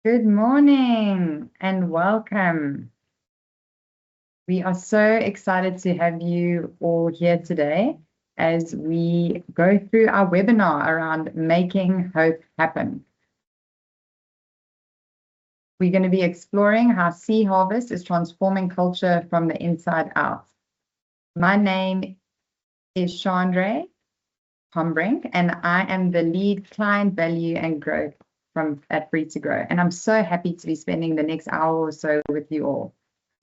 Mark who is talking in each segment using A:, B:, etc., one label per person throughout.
A: Good morning and welcome. We are so excited to have you all here today as we go through our webinar around making hope happen. We're going to be exploring how Sea Harvest is transforming culture from the inside out. My name is Chandre Combrinck, and I am the lead client value and growth at Free to Grow. And I'm so happy to be spending the next hour or so with you all.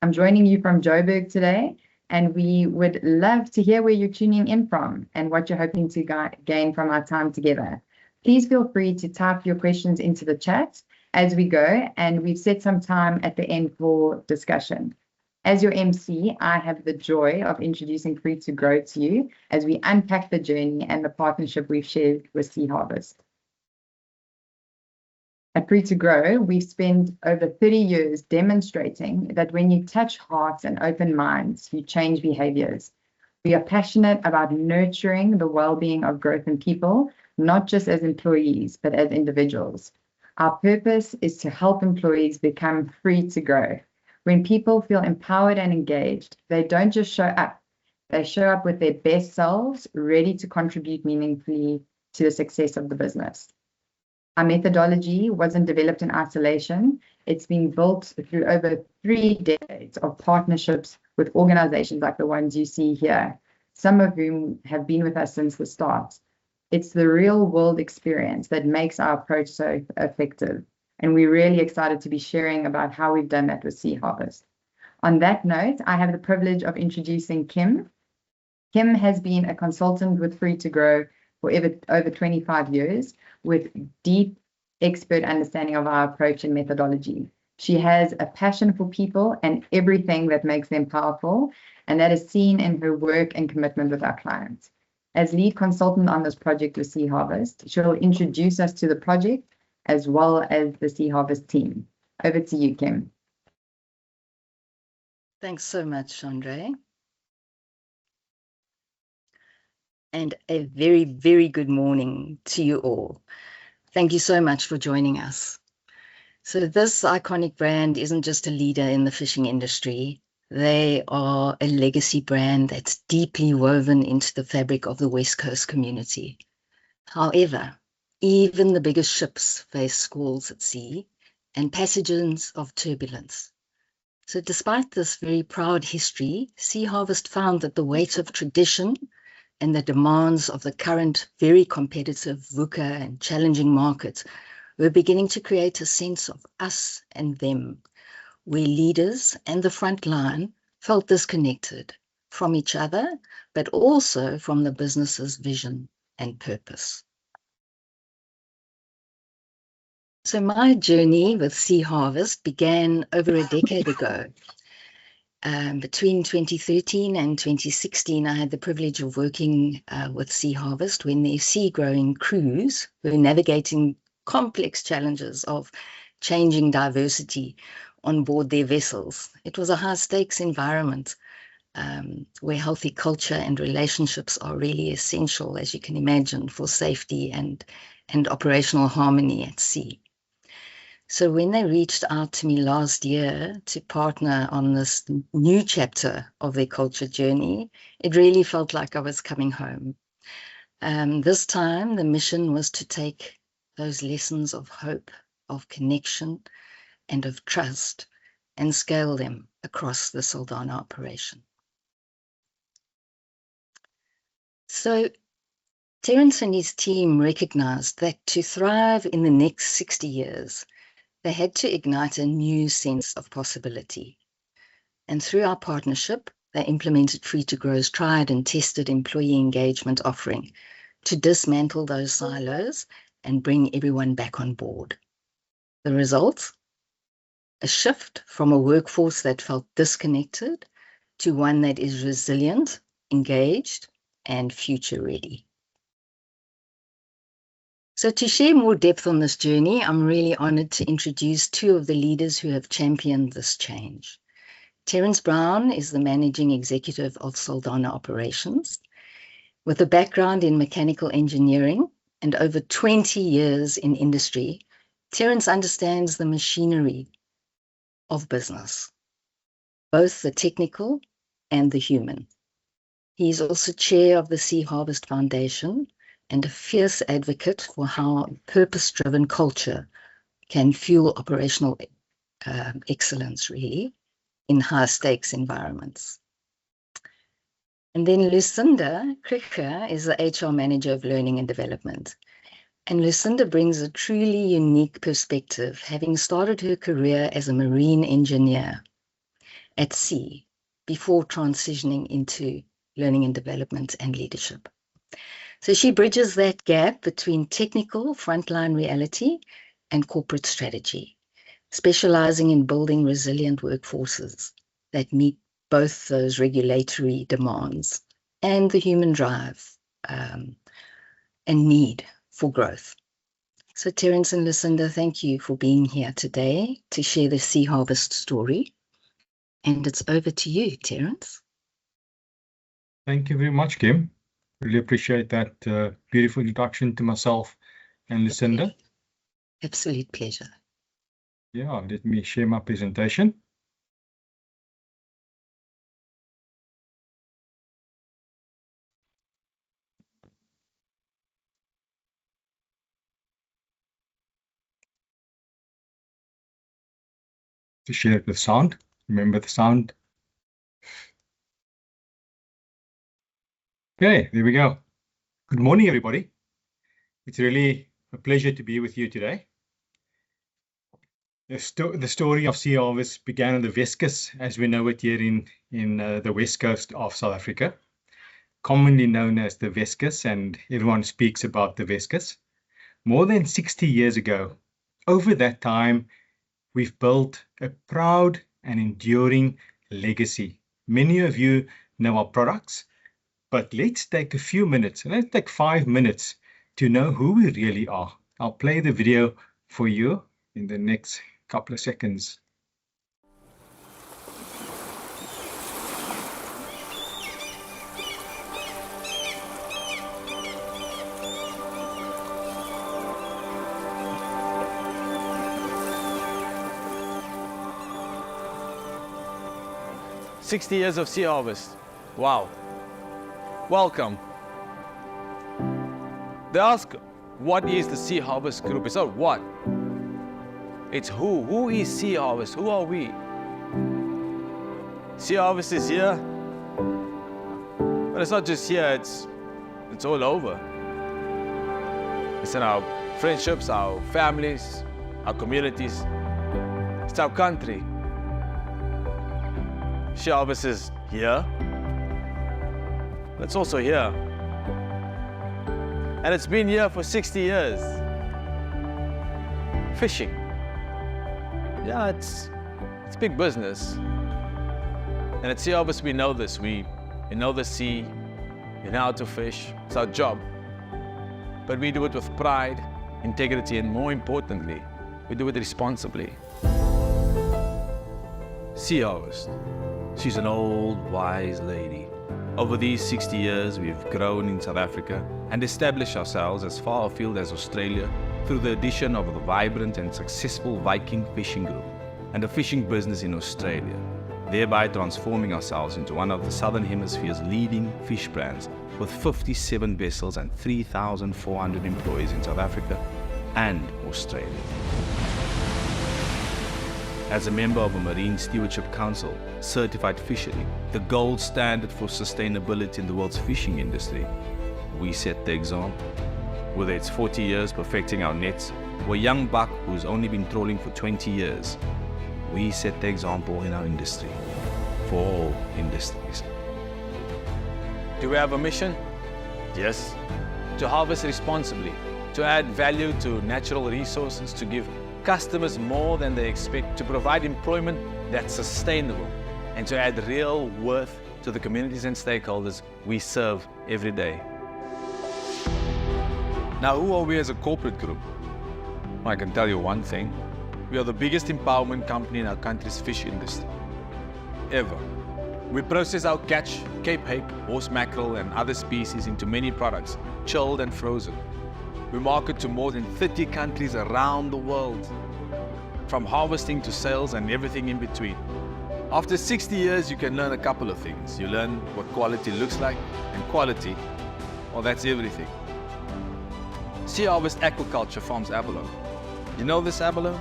A: I'm joining you from Joburg today, and we would love to hear where you're tuning in from and what you're hoping to gain from our time together. Please feel free to type your questions into the chat as we go, and we've set some time at the end for discussion. As your MC, I have the joy of introducing Free to Grow to you as we unpack the journey and the partnership we've shared with Sea Harvest. At Free to Grow, we've spent over 30 years demonstrating that when you touch hearts and open minds, you change behaviors. We are passionate about nurturing the well-being of growth in people, not just as employees, but as individuals. Our purpose is to help employees become free to grow. When people feel empowered and engaged, they don't just show up. They show up with their best selves, ready to contribute meaningfully to the success of the business. Our methodology wasn't developed in isolation. It's been built through over 3 decades of partnerships with organizations like the ones you see here, some of whom have been with us since the start. It's the real world experience that makes our approach so effective. And we're really excited to be sharing about how we've done that with Sea Harvest. On that note, I have the privilege of introducing Kim. Kim has been a consultant with Free to Grow for over 25 years with deep expert understanding of our approach and methodology. She has a passion for people and everything that makes them powerful, and that is seen in her work and commitment with our clients. As lead consultant on this project with Sea Harvest, she'll introduce us to the project as well as the Sea Harvest team. Over to you, Kim.
B: Thanks so much, Chandre. And a very, very good morning to you all. Thank you so much for joining us. So this iconic brand isn't just a leader in the fishing industry. They are a legacy brand that's deeply woven into the fabric of the West Coast community. However, even the biggest ships face squalls at sea and passages of turbulence. So despite this very proud history, Sea Harvest found that the weight of tradition and the demands of the current very competitive VUCA and challenging market were beginning to create a sense of us and them, where leaders and the front line felt disconnected from each other, but also from the business's vision and purpose. So my journey with Sea Harvest began over a decade ago. Between 2013 and 2016, I had the privilege of working with Sea Harvest when their sea-growing crews were navigating complex challenges of changing diversity on board their vessels. It was a high-stakes environment where healthy culture and relationships are really essential, as you can imagine, for safety and operational harmony at sea. So when they reached out to me last year to partner on this new chapter of their culture journey, it really felt like I was coming home. This time, the mission was to take those lessons of hope, of connection, and of trust and scale them across the Saldanha operation. So Terence and his team recognized that to thrive in the next 60 years, they had to ignite a new sense of possibility. And through our partnership, they implemented Free to Grow's tried and tested employee engagement offering to dismantle those silos and bring everyone back on board. The result? A shift from a workforce that felt disconnected to one that is resilient, engaged, and future-ready. So to share more depth on this journey, I'm really honored to introduce 2 of the leaders who have championed this change. Terence Brown is the Managing Executive of Saldanha Operations. With a background in mechanical engineering and over 20 years in industry, Terence understands the machinery of business, both the technical and the human. He is also chair of the Sea Harvest Foundation and a fierce advocate for how purpose-driven culture can fuel operational excellence, really, in high-stakes environments. And then Lucinda Krige is the HR manager of learning and development. And Lucinda brings a truly unique perspective, having started her career as a marine engineer at sea before transitioning into learning and development and leadership. So she bridges that gap between technical frontline reality and corporate strategy, specializing in building resilient workforces that meet both those regulatory demands and the human drive and need for growth. So Terence and Lucinda, thank you for being here today to share the Sea Harvest story. And it's over to you, Terence.
C: Thank you very much, Kim. Really appreciate that beautiful introduction to myself and Lucinda.
B: Absolute pleasure.
C: Yeah, let me share my presentation. To share it with sound. Remember the sound. Okay, there we go. Good morning, everybody. It's really a pleasure to be with you today. The story of Sea Harvest began on the Weskus, as we know it here in the west coast of South Africa, commonly known as the Weskus, and everyone speaks about the Weskus. More than 60 years ago, over that time, we've built a proud and enduring legacy. Many of you know our products, but let's take a few minutes, and let's take 5 minutes to know who we really are. I'll play the video for you in the next couple of seconds.
D: "60 years of Sea Harvest. Wow. Welcome." They ask, what is the Sea Harvest Group? It's not what. It's who. Who is Sea Harvest? Who are we? Sea Harvest is here. But it's not just here, it's all over. It's in our friendships, our families, our communities. It's our country. Sea Harvest is here. It's also here. And it's been here for 60 years. Fishing. Yeah, it's big business. And at Sea Harvest, we know this. We know the sea. We know how to fish. It's our job. But we do it with pride, integrity, and more importantly, we do it responsibly. Sea Harvest. She's an old, wise lady. Over these 60 years, we've grown in South Africa and established ourselves as far afield as Australia through the addition of the vibrant and successful Viking Fishing Group and a fishing business in Australia, thereby transforming ourselves into one of the Southern Hemisphere's leading fish brands with 57 vessels and 3,400 employees in South Africa and Australia. As a member of a Marine Stewardship Council certified fishery, the gold standard for sustainability in the world's fishing industry, we set the example. Whether it's 40 years perfecting our nets, or a young buck who's only been trawling for 20 years, we set the example in our industry, for all industries. Do we have a mission? Yes. To harvest responsibly, to add value to natural resources, to give customers more than they expect, to provide employment that's sustainable, and to add real worth to the communities and stakeholders we serve every day. Now, who are we as a corporate group? Well, I can tell you one thing. We are the biggest empowerment company in our country's fish industry, ever. We process our catch, Cape hake, horse mackerel and other species into many products, chilled and frozen.
E: We market to more than 30 countries around the world, from harvesting to sales and everything in between. After 60 years, you can learn a couple of things. You learn what quality looks like, and quality, well, that's everything. Sea Harvest Aquaculture farms abalone. You know this abalone?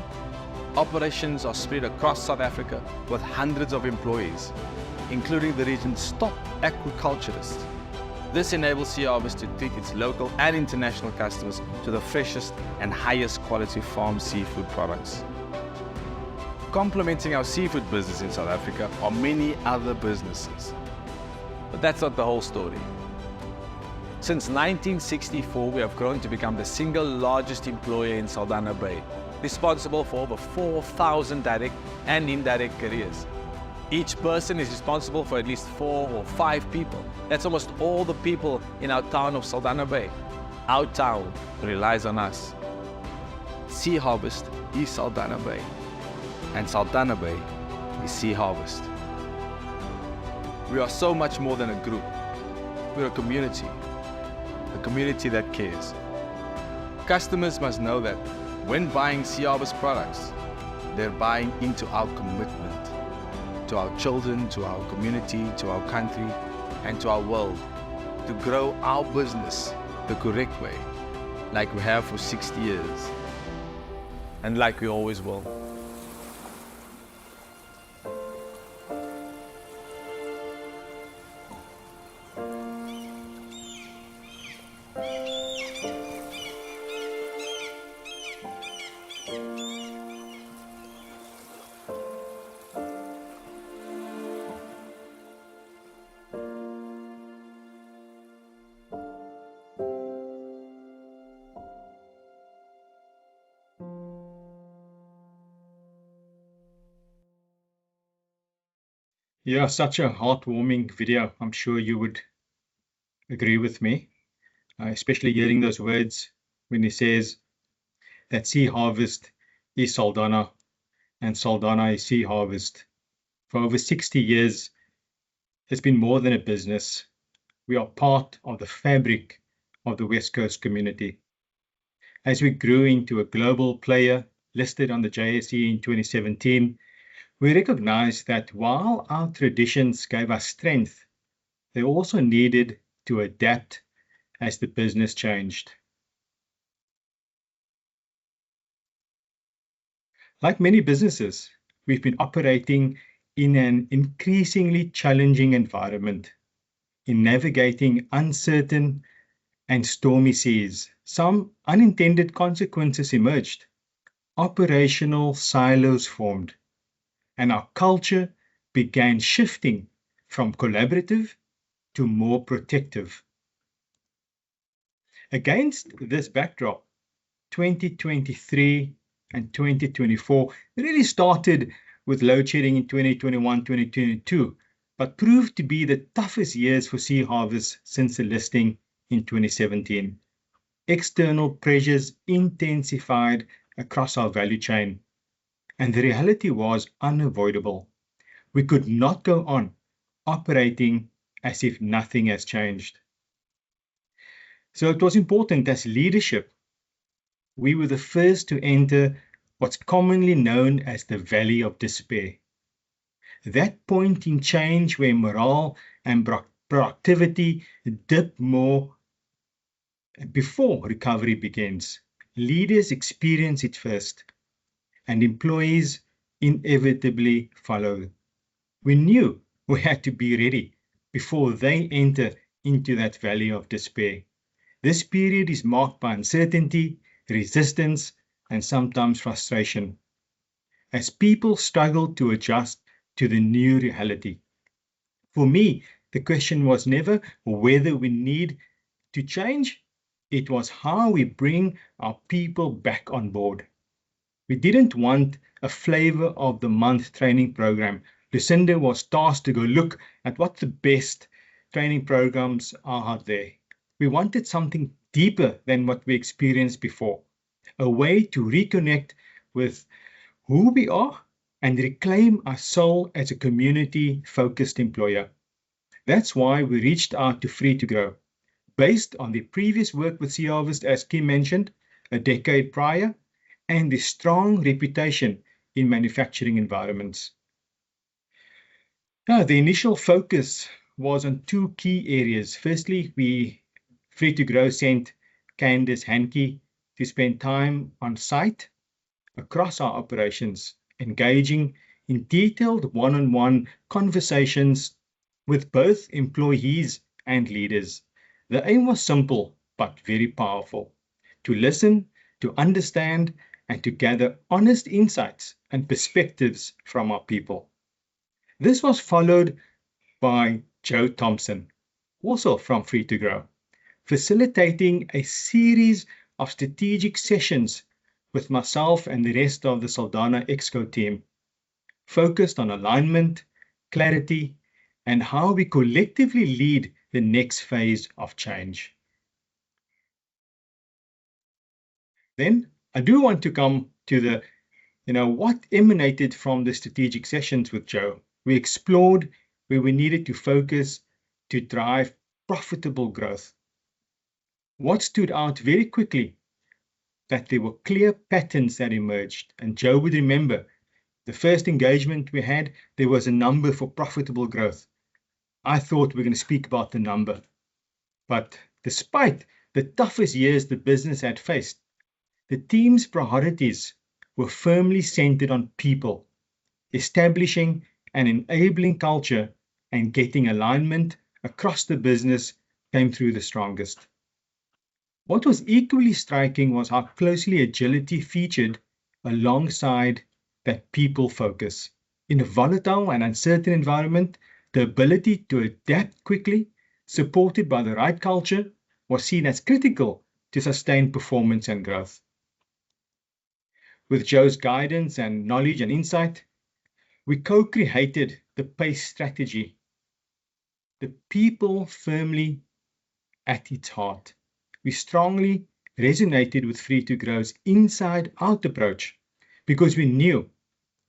E: Operations are spread across South Africa with hundreds of employees, including the region's top aquaculturists. This enables Sea Harvest to treat its local and international customers to the freshest and highest quality farm seafood products. Complementing our seafood business in South Africa are many other businesses. But that's not the whole story. Since 1964, we have grown to become the single largest employer in Saldanha Bay, responsible for over 4,000 direct and indirect careers. Each person is responsible for at least 4 or 5 people. That's almost all the people in our town of Saldanha Bay. Our town relies on us. Sea Harvest is Saldanha Bay, and Saldanha Bay is Sea Harvest. We are so much more than a group. We're a community that cares. Customers must know that when buying Sea Harvest products, they're buying into our commitment to our children, to our community, to our country, and to our world, to grow our business the correct way, like we have for 60 years, and like we always will.
C: Yeah, such a heartwarming video. I'm sure you would agree with me, especially hearing those words when he says that Sea Harvest is Saldanha and Saldanha is Sea Harvest. For over 60 years, it's been more than a business. We are part of the fabric of the West Coast community. As we grew into a global player listed on the JSE in 2017, we recognized that while our traditions gave us strength, they also needed to adapt as the business changed. Like many businesses, we've been operating in an increasingly challenging environment, in navigating uncertain and stormy seas. Some unintended consequences emerged. Operational silos formed, and our culture began shifting from collaborative to more protective. Against this backdrop, 2023 and 2024 really started with load shedding in 2021, 2022, but proved to be the toughest years for Sea Harvest since the listing in 2017. External pressures intensified across our value chain, and the reality was unavoidable. We could not go on operating as if nothing has changed. So it was important as leadership. We were the first to enter what's commonly known as the Valley of Despair. That point in change where morale and productivity dip more before recovery begins. Leaders experience it first, and employees inevitably follow. We knew we had to be ready before they enter into that valley of despair. This period is marked by uncertainty, resistance, and sometimes frustration, as people struggle to adjust to the new reality. For me, the question was never whether we need to change, it was how we bring our people back on board. We didn't want a flavor of the month training program. Lucinda was tasked to go look at what the best training programs are out there. We wanted something deeper than what we experienced before, a way to reconnect with who we are and reclaim our soul as a community-focused employer. That's why we reached out to Free to Grow, based on the previous work with Sea Harvest, as Kim mentioned, a decade prior, and the strong reputation in manufacturing environments. Now, the initial focus was on two key areas. Firstly, Free to Grow sent Candice Hankey to spend time on site across our operations, engaging in detailed one-on-one conversations with both employees and leaders. The aim was simple but very powerful: to listen, to understand, and to gather honest insights and perspectives from our people. This was followed by Joe Thompson, also from Free to Grow, facilitating a series of strategic sessions with myself and the rest of the Saldanha Exco team, focused on alignment, clarity, and how we collectively lead the next phase of change. Then I do want to come to the, what emanated from the strategic sessions with Joe. We explored where we needed to focus to drive profitable growth. What stood out very quickly, that there were clear patterns that emerged. And Joe would remember the first engagement we had, there was a number for profitable growth. I thought we were going to speak about the number. But despite the toughest years the business had faced, the team's priorities were firmly centered on people, establishing an enabling culture, and getting alignment across the business came through the strongest. What was equally striking was how closely agility featured alongside that people focus. In a volatile and uncertain environment, the ability to adapt quickly, supported by the right culture, was seen as critical to sustain performance and growth. With Joe's guidance and knowledge and insight, we co-created the PACE strategy. The people firmly at its heart. We strongly resonated with Free to Grow's inside-out approach because we knew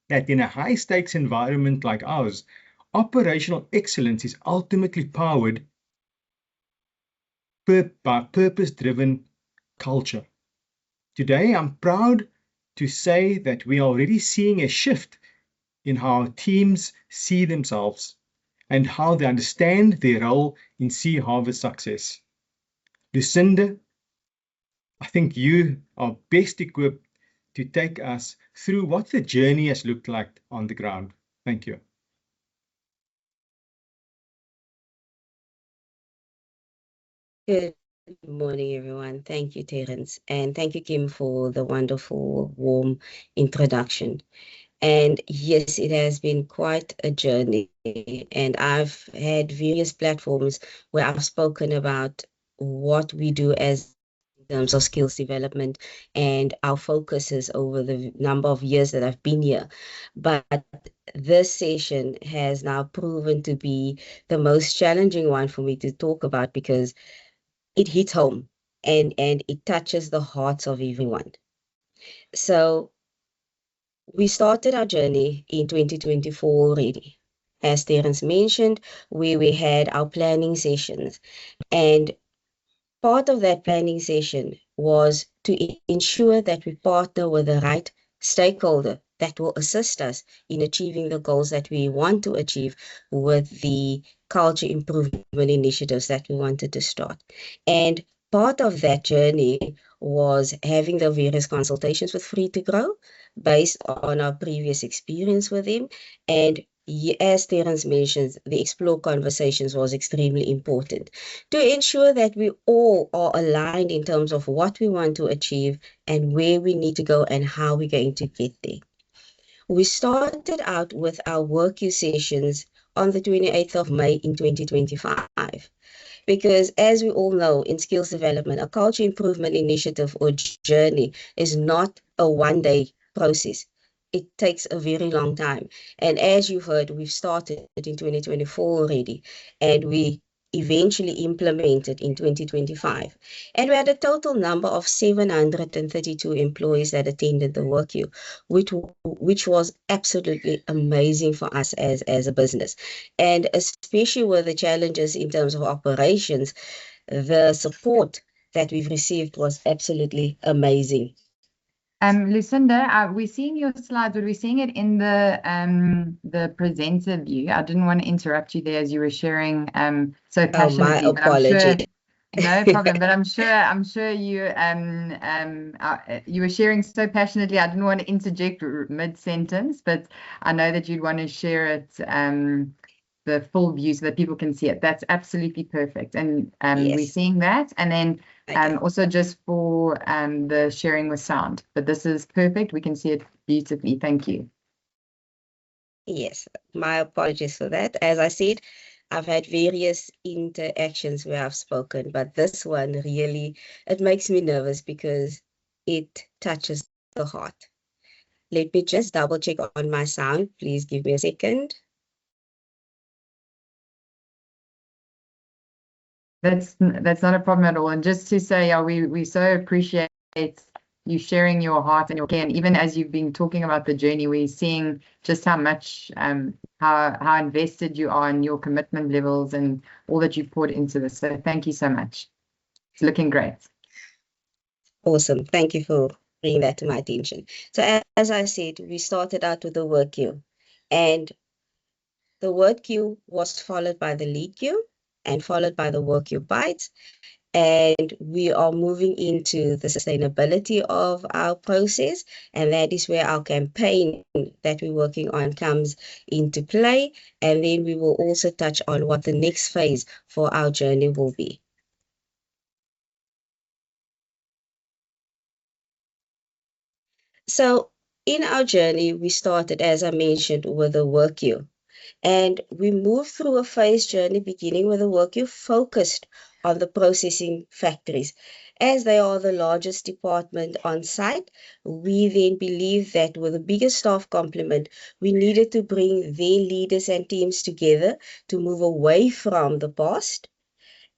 C: that in a high-stakes environment like ours, operational excellence is ultimately powered by purpose-driven culture. Today, I'm proud to say that we are already seeing a shift in how teams see themselves and how they understand their role in Sea Harvest success. Lucinda, I think you are best equipped to take us through what the journey has looked like on the ground. Thank you.
F: Good morning, everyone. Thank you, Terence. And thank you, Kim, for the wonderful, warm introduction. And yes, it has been quite a journey. And I've had various platforms where I've spoken about what we do as in terms of skills development and our focuses over the number of years that I've been here. But this session has now proven to be the most challenging one for me to talk about because it hits home and it touches the hearts of everyone. So we started our journey in 2024 already. As Terence mentioned, we had our planning sessions, and part of that planning session was to ensure that we partner with the right stakeholder that will assist us in achieving the goals that we want to achieve with the culture improvement initiatives that we wanted to start. And part of that journey was having the various consultations with Free to Grow based on our previous experience with them. And as Terence mentioned, the Explore conversations was extremely important to ensure that we all are aligned in terms of what we want to achieve and where we need to go and how we're going to get there. We started out with our WorkQ sessions on the 28th of May in 2025. Because as we all know, in skills development, a culture improvement initiative or journey is not a one-day process. It takes a very long time. And as you heard, we've started in 2024 already, and we eventually implemented in 2025. And we had a total number of 732 employees that attended the WorkQ, which was absolutely amazing for us as a business. And especially with the challenges in terms of operations, the support that we've received was absolutely amazing.
A: Lucinda, we're seeing your slides, but we're seeing it in the presenter view. I didn't want to interrupt you there as you were sharing so passionately.
F: My apology.
A: No problem, but I'm sure you you were sharing so passionately. I didn't want to interject mid-sentence, but I know that you'd want to share it the full view so that people can see it. That's absolutely perfect, and
F: Yes.
A: we're seeing that. And then
F: Okay.
A: also just for the sharing with sound, but this is perfect. We can see it beautifully. Thank you.
F: Yes, my apologies for that. As I said, I've had various interactions where I've spoken, but this one really, it makes me nervous because it touches the heart. Let me just double check on my sound. Please give me a second.
A: That's not a problem at all. And just to say, we so appreciate you sharing your heart and your care. And even as you've been talking about the journey, we're seeing just how much how invested you are in your commitment levels and all that you've poured into this. So thank you so much. It's looking great.
F: Awesome. Thank you for bringing that to my attention. So as I said, we started out with the WorkQ, and the WorkQ was followed by the LeadQ and followed by the WorkQ Bites. And we are moving into the sustainability of our process, and that is where our campaign that we're working on comes into play. And then we will also touch on what the next phase for our journey will be. So in our journey, we started, as I mentioned, with the WorkQ. And we moved through a phased journey, beginning with the WorkQ focused on the processing factories. As they are the largest department on site, we then believed that with the biggest staff complement, we needed to bring their leaders and teams together to move away from the past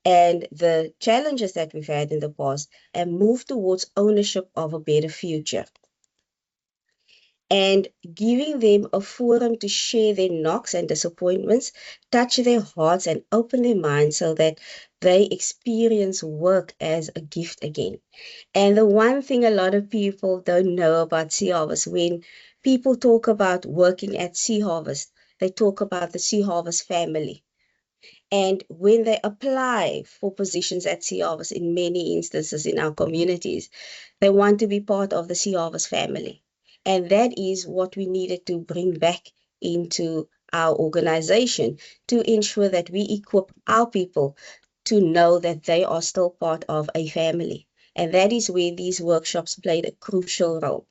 F: and the challenges that we've had in the past and move towards ownership of a better future. And giving them a forum to share their knocks and disappointments, touch their hearts and open their minds so that they experience work as a gift again. And the one thing a lot of people don't know about Sea Harvest, when people talk about working at Sea Harvest, they talk about the Sea Harvest family. And when they apply for positions at Sea Harvest, in many instances in our communities, they want to be part of the Sea Harvest family. And that is what we needed to bring back into our organization to ensure that we equip our people to know that they are still part of a family. And that is where these workshops played a crucial role.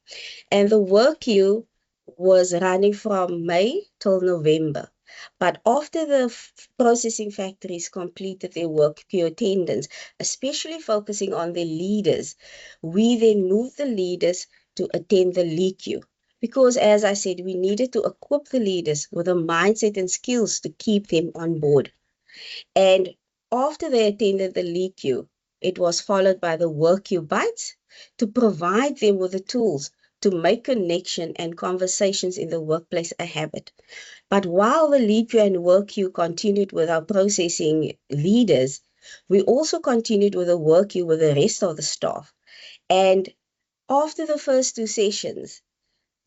F: And the WorkQ was running from May till November. But after the processing factories completed their WorkQ attendance, especially focusing on the leaders, we then moved the leaders to attend the LeadQ. Because as I said, we needed to equip the leaders with a mindset and skills to keep them on board. And after they attended the LeadQ, it was followed by the WorkQ Bites to provide them with the tools to make connection and conversations in the workplace a habit. But while the LeadQ and WorkQ continued with our processing leaders, we also continued with the WorkQ with the rest of the staff. And after the first two sessions,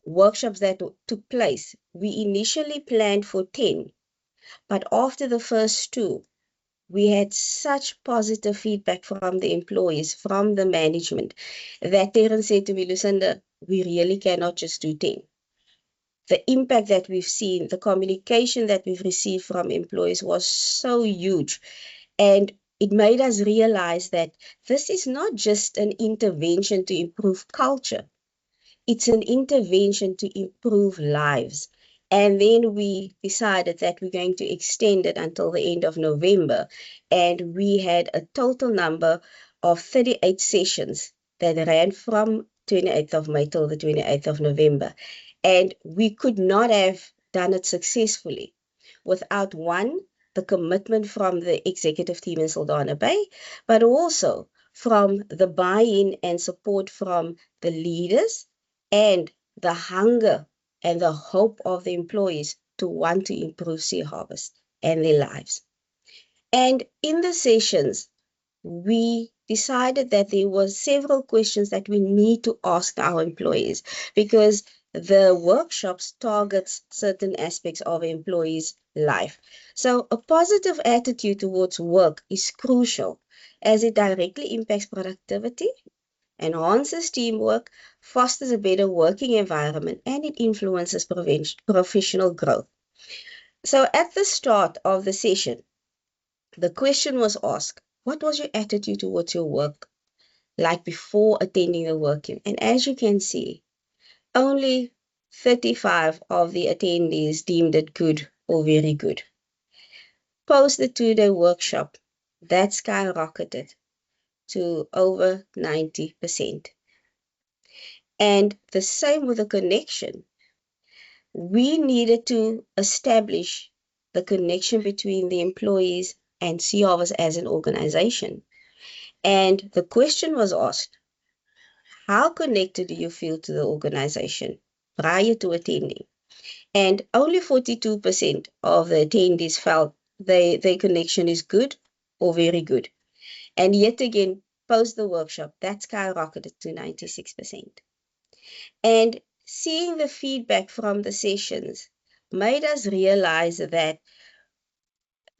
F: workshops that took place, we initially planned for 10, but after the first two, we had such positive feedback from the employees, from the management, that Terence said to me, Lucinda, we really cannot just do 10. The impact that we've seen, the communication that we've received from employees was so huge. And it made us realize that this is not just an intervention to improve culture. It's an intervention to improve lives. And then we decided that we're going to extend it until the end of November. And we had a total number of 38 sessions that ran from 28th of May till the 28th of November. And we could not have done it successfully without, one, the commitment from the executive team in Saldanha Bay, but also from the buy-in and support from the leaders and the hunger and the hope of the employees to want to improve Sea Harvest and their lives. And in the sessions, we decided that there were several questions that we need to ask our employees, because the workshops targets certain aspects of employees' life. So a positive attitude towards work is crucial, as it directly impacts productivity, enhances teamwork, fosters a better working environment, and it influences professional growth. So at the start of the session, the question was asked, what was your attitude towards your work like before attending the WorkQ? And as you can see, only 35 of the attendees deemed it good or very good. Post the 2-day workshop, that skyrocketed to over 90%. And the same with the connection. We needed to establish the connection between the employees and Sea Harvest as an organization. And the question was asked, how connected do you feel to the organization prior to attending? And only 42% of the attendees felt their connection is good or very good. And yet again, post the workshop, that skyrocketed to 96%. And seeing the feedback from the sessions made us realize that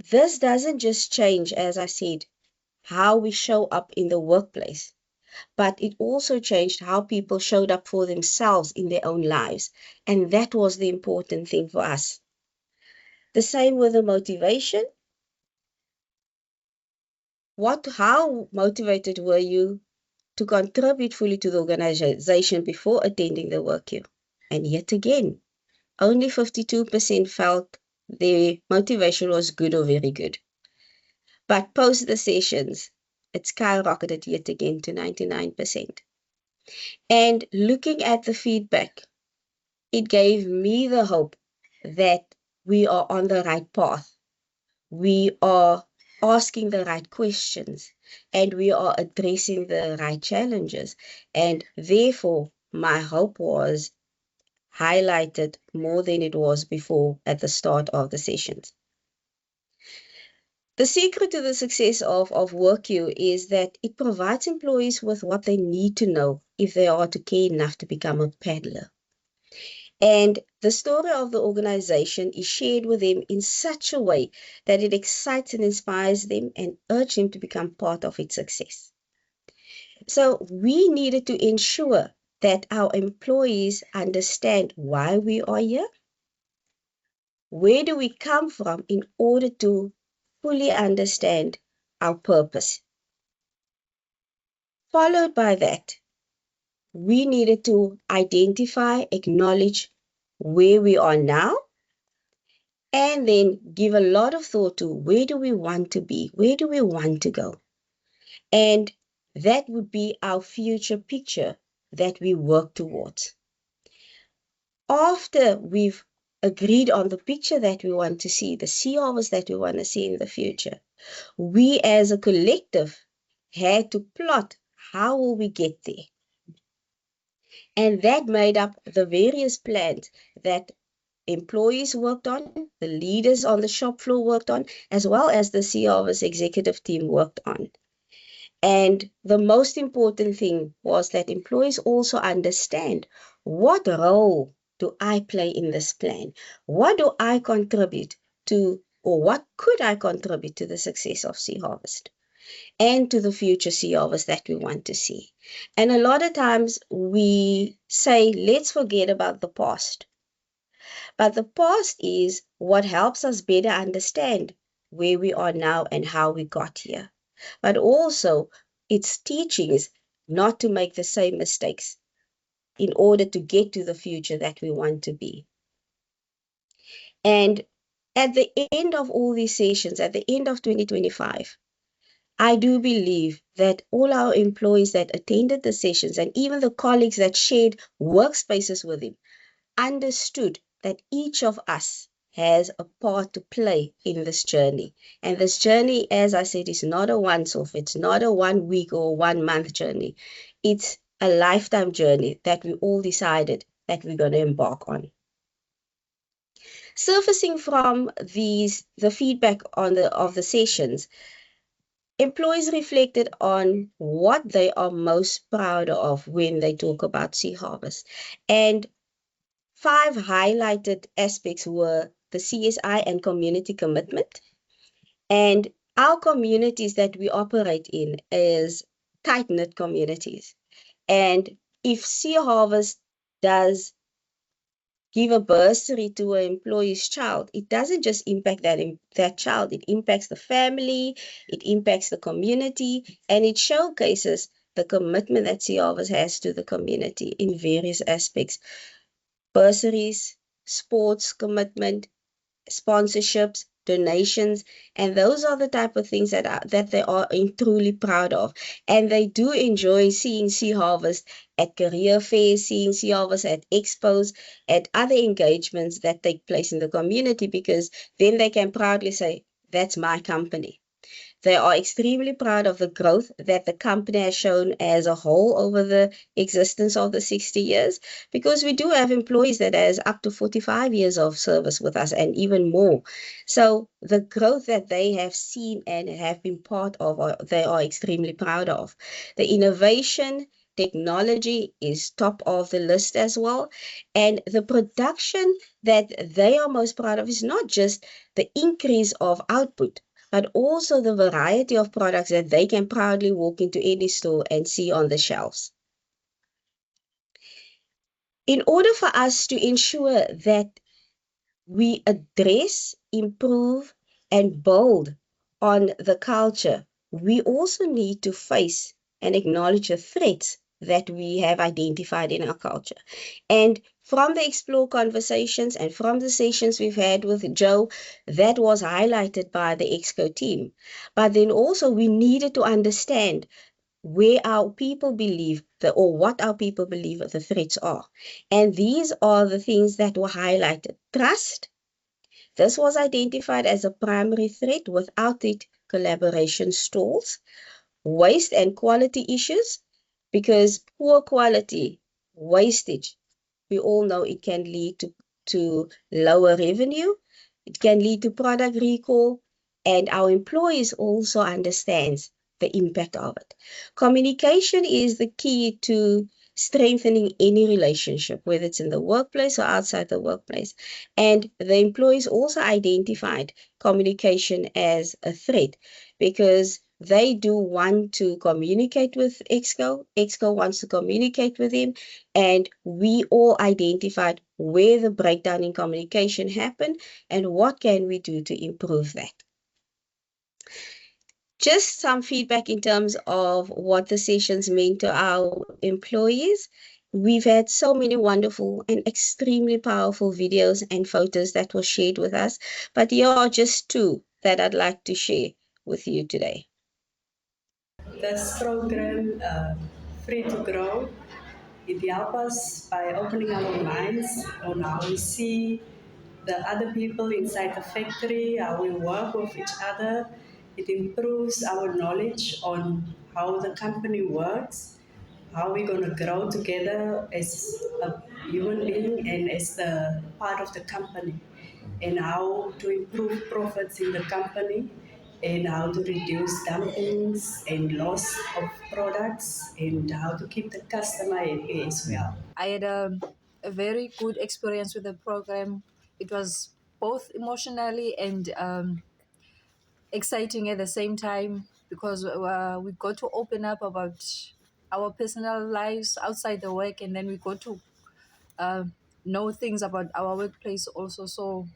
F: this doesn't just change, as I said, how we show up in the workplace, but it also changed how people showed up for themselves in their own lives. And that was the important thing for us. The same with the motivation. How motivated were you to contribute fully to the organization before attending the WorkQ? And yet again, only 52% felt their motivation was good or very good. But post the sessions, it skyrocketed yet again to 99%. And looking at the feedback, it gave me the hope that we are on the right path. We are asking the right questions, and we are addressing the right challenges. And therefore, my hope was highlighted more than it was before at the start of the sessions. The secret to the success of WorkQ is that it provides employees with what they need to know if they are to care enough to become a paddler. And the story of the organization is shared with them in such a way that it excites and inspires them and urges them to become part of its success. So we needed to ensure that our employees understand why we are here. Where do we come from in order to fully understand our purpose? Followed by that, we needed to identify, acknowledge where we are now, and then give a lot of thought to where do we want to be, where do we want to go. And that would be our future picture that we work towards. After we've agreed on the picture that we want to see, the Sea Harvest that we want to see in the future, we as a collective had to plot how will we get there. And that made up the various plans that employees worked on, the leaders on the shop floor worked on, as well as the Sea Harvest executive team worked on. And the most important thing was that employees also understand, what role do I play in this plan? What do I contribute to, or what could I contribute to the success of Sea Harvest and to the future Sea Harvest that we want to see? And a lot of times we say, let's forget about the past. But the past is what helps us better understand where we are now and how we got here. But also, it's teachings not to make the same mistakes in order to get to the future that we want to be. And at the end of all these sessions, at the end of 2025, I do believe that all our employees that attended the sessions and even the colleagues that shared workspaces with him understood that each of us has a part to play in this journey. And this journey, as I said, is not a once-off. It's not a 1 week or 1 month journey. It's a lifetime journey that we all decided that we're going to embark on. Surfacing from the feedback of the sessions, Employees reflected on what they are most proud of when they talk about Sea Harvest. And 5 highlighted aspects were the CSI and community commitment. And our communities that we operate in is tight-knit communities. And if Sea Harvest does give a bursary to an employee's child, it doesn't just impact that child, it impacts the family, it impacts the community, and it showcases the commitment that Sea Harvest has to the community in various aspects. Bursaries, sports commitment, sponsorships, donations, and those are the type of things that they are truly proud of. And they do enjoy seeing Sea Harvest at career fairs, seeing Sea Harvest at expos, at other engagements that take place in the community, because then they can proudly say, that's my company. They are extremely proud of the growth that the company has shown as a whole over the existence of the 60 years, because we do have employees that has up to 45 years of service with us and even more. So the growth that they have seen and have been part of, they are extremely proud of. The innovation, technology is top of the list as well. And the production that they are most proud of is not just the increase of output, but also the variety of products that they can proudly walk into any store and see on the shelves. In order for us to ensure that we address, improve, and build on the culture, we also need to face and acknowledge the threats that we have identified in our culture. And from the Explore conversations and from the sessions we've had with Joe, that was highlighted by the Exco team. But then also we needed to understand where our people believe or what our people believe the threats are. And these are the things that were highlighted. Trust. This was identified as a primary threat. Without it, collaboration stalls. Waste and quality issues, because poor quality, wastage, we all know it can lead to lower revenue. It can lead to product recall, and our employees also understands the impact of it. Communication is the key to strengthening any relationship, whether it's in the workplace or outside the workplace. And the employees also identified communication as a threat, because they do want to communicate with Exco. Exco wants to communicate with him. And we all identified where the breakdown in communication happened and what can we do to improve that. Just some feedback in terms of what the sessions mean to our employees. We've had so many wonderful and extremely powerful videos and photos that were shared with us, but here are just 2 that I'd like to share with you today.
G: This program, Free to Grow, it helps us by opening our minds on how we see the other people inside the factory, how we work with each other. It improves our knowledge on how the company works, how we're going to grow together as a human being and as the part of the company, and how to improve profits in the company, and how to reduce dumpings and loss of products, and how to keep the customer happy as well.
H: I had a very good experience with the program. It was both emotionally and exciting at the same time, because we got to open up about our personal lives outside the work, and then we got to know things about our workplace also. So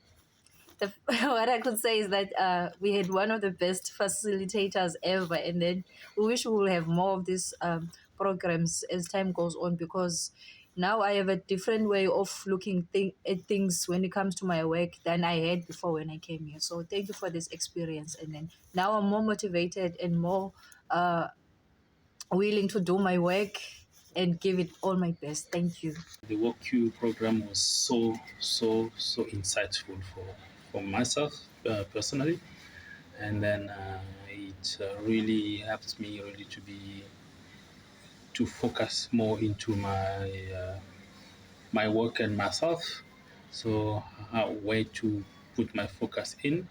H: what I could say is that we had one of the best facilitators ever, and then we wish we will have more of these programs as time goes on, because now I have a different way of looking at things when it comes to my work than I had before when I came here. So thank you for this experience, and then now I'm more motivated and more willing to do my work and give it all my best. Thank you.
I: The WorkQ program was so insightful for myself personally, and then it really helped me really to focus more into my work and myself. So where to put my focus in,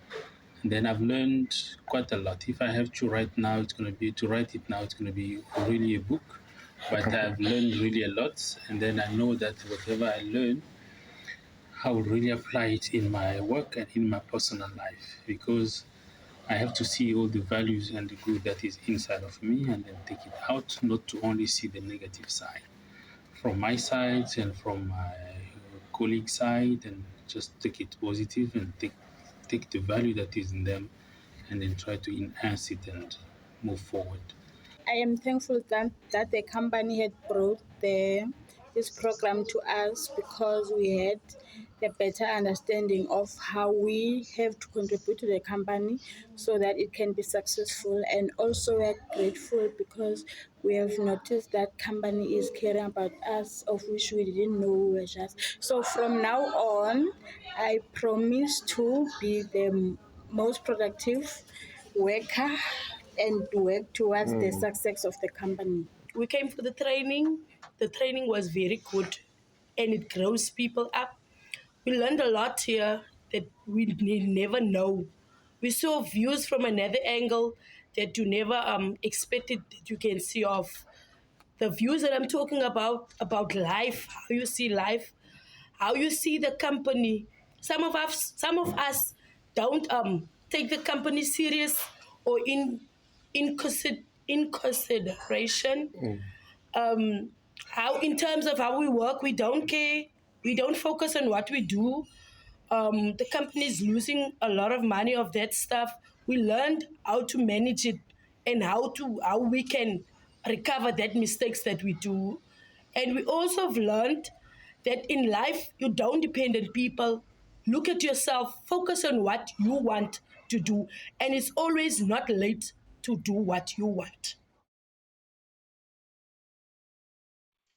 I: And then I've learned quite a lot. If I have to write now, it's going to be to write it now. It's going to be really a book, but I've learned really a lot. And then I know that whatever I learn, I will really apply it in my work and in my personal life, because I have to see all the values and the good that is inside of me and then take it out, not to only see the negative side from my side and from my colleague side, and just take it positive and take the value that is in them and then try to enhance it and move forward.
J: I am thankful that the company had brought this program to us, because we had a better understanding of how we have to contribute to the company so that it can be successful. And also we're grateful because we have noticed that company is caring about us, of which we didn't know we were just. So from now on, I promise to be the most productive worker and work towards the success of the company.
G: We came for the training. The training was very good and it grows people up. We learned a lot here that we never know. We saw views from another angle that you never expected that you can see of. The views that I'm talking about life, how you see life, how you see the company. Some of us don't take the company serious or in consideration. How in terms of how we work, we don't care. We don't focus on what we do. The company is losing a lot of money of that stuff. We learned how to manage it and how we can recover that mistakes that we do. And we also have learned that in life you don't depend on people. Look at yourself, focus on what you want to do, and it's always not late to do what you want.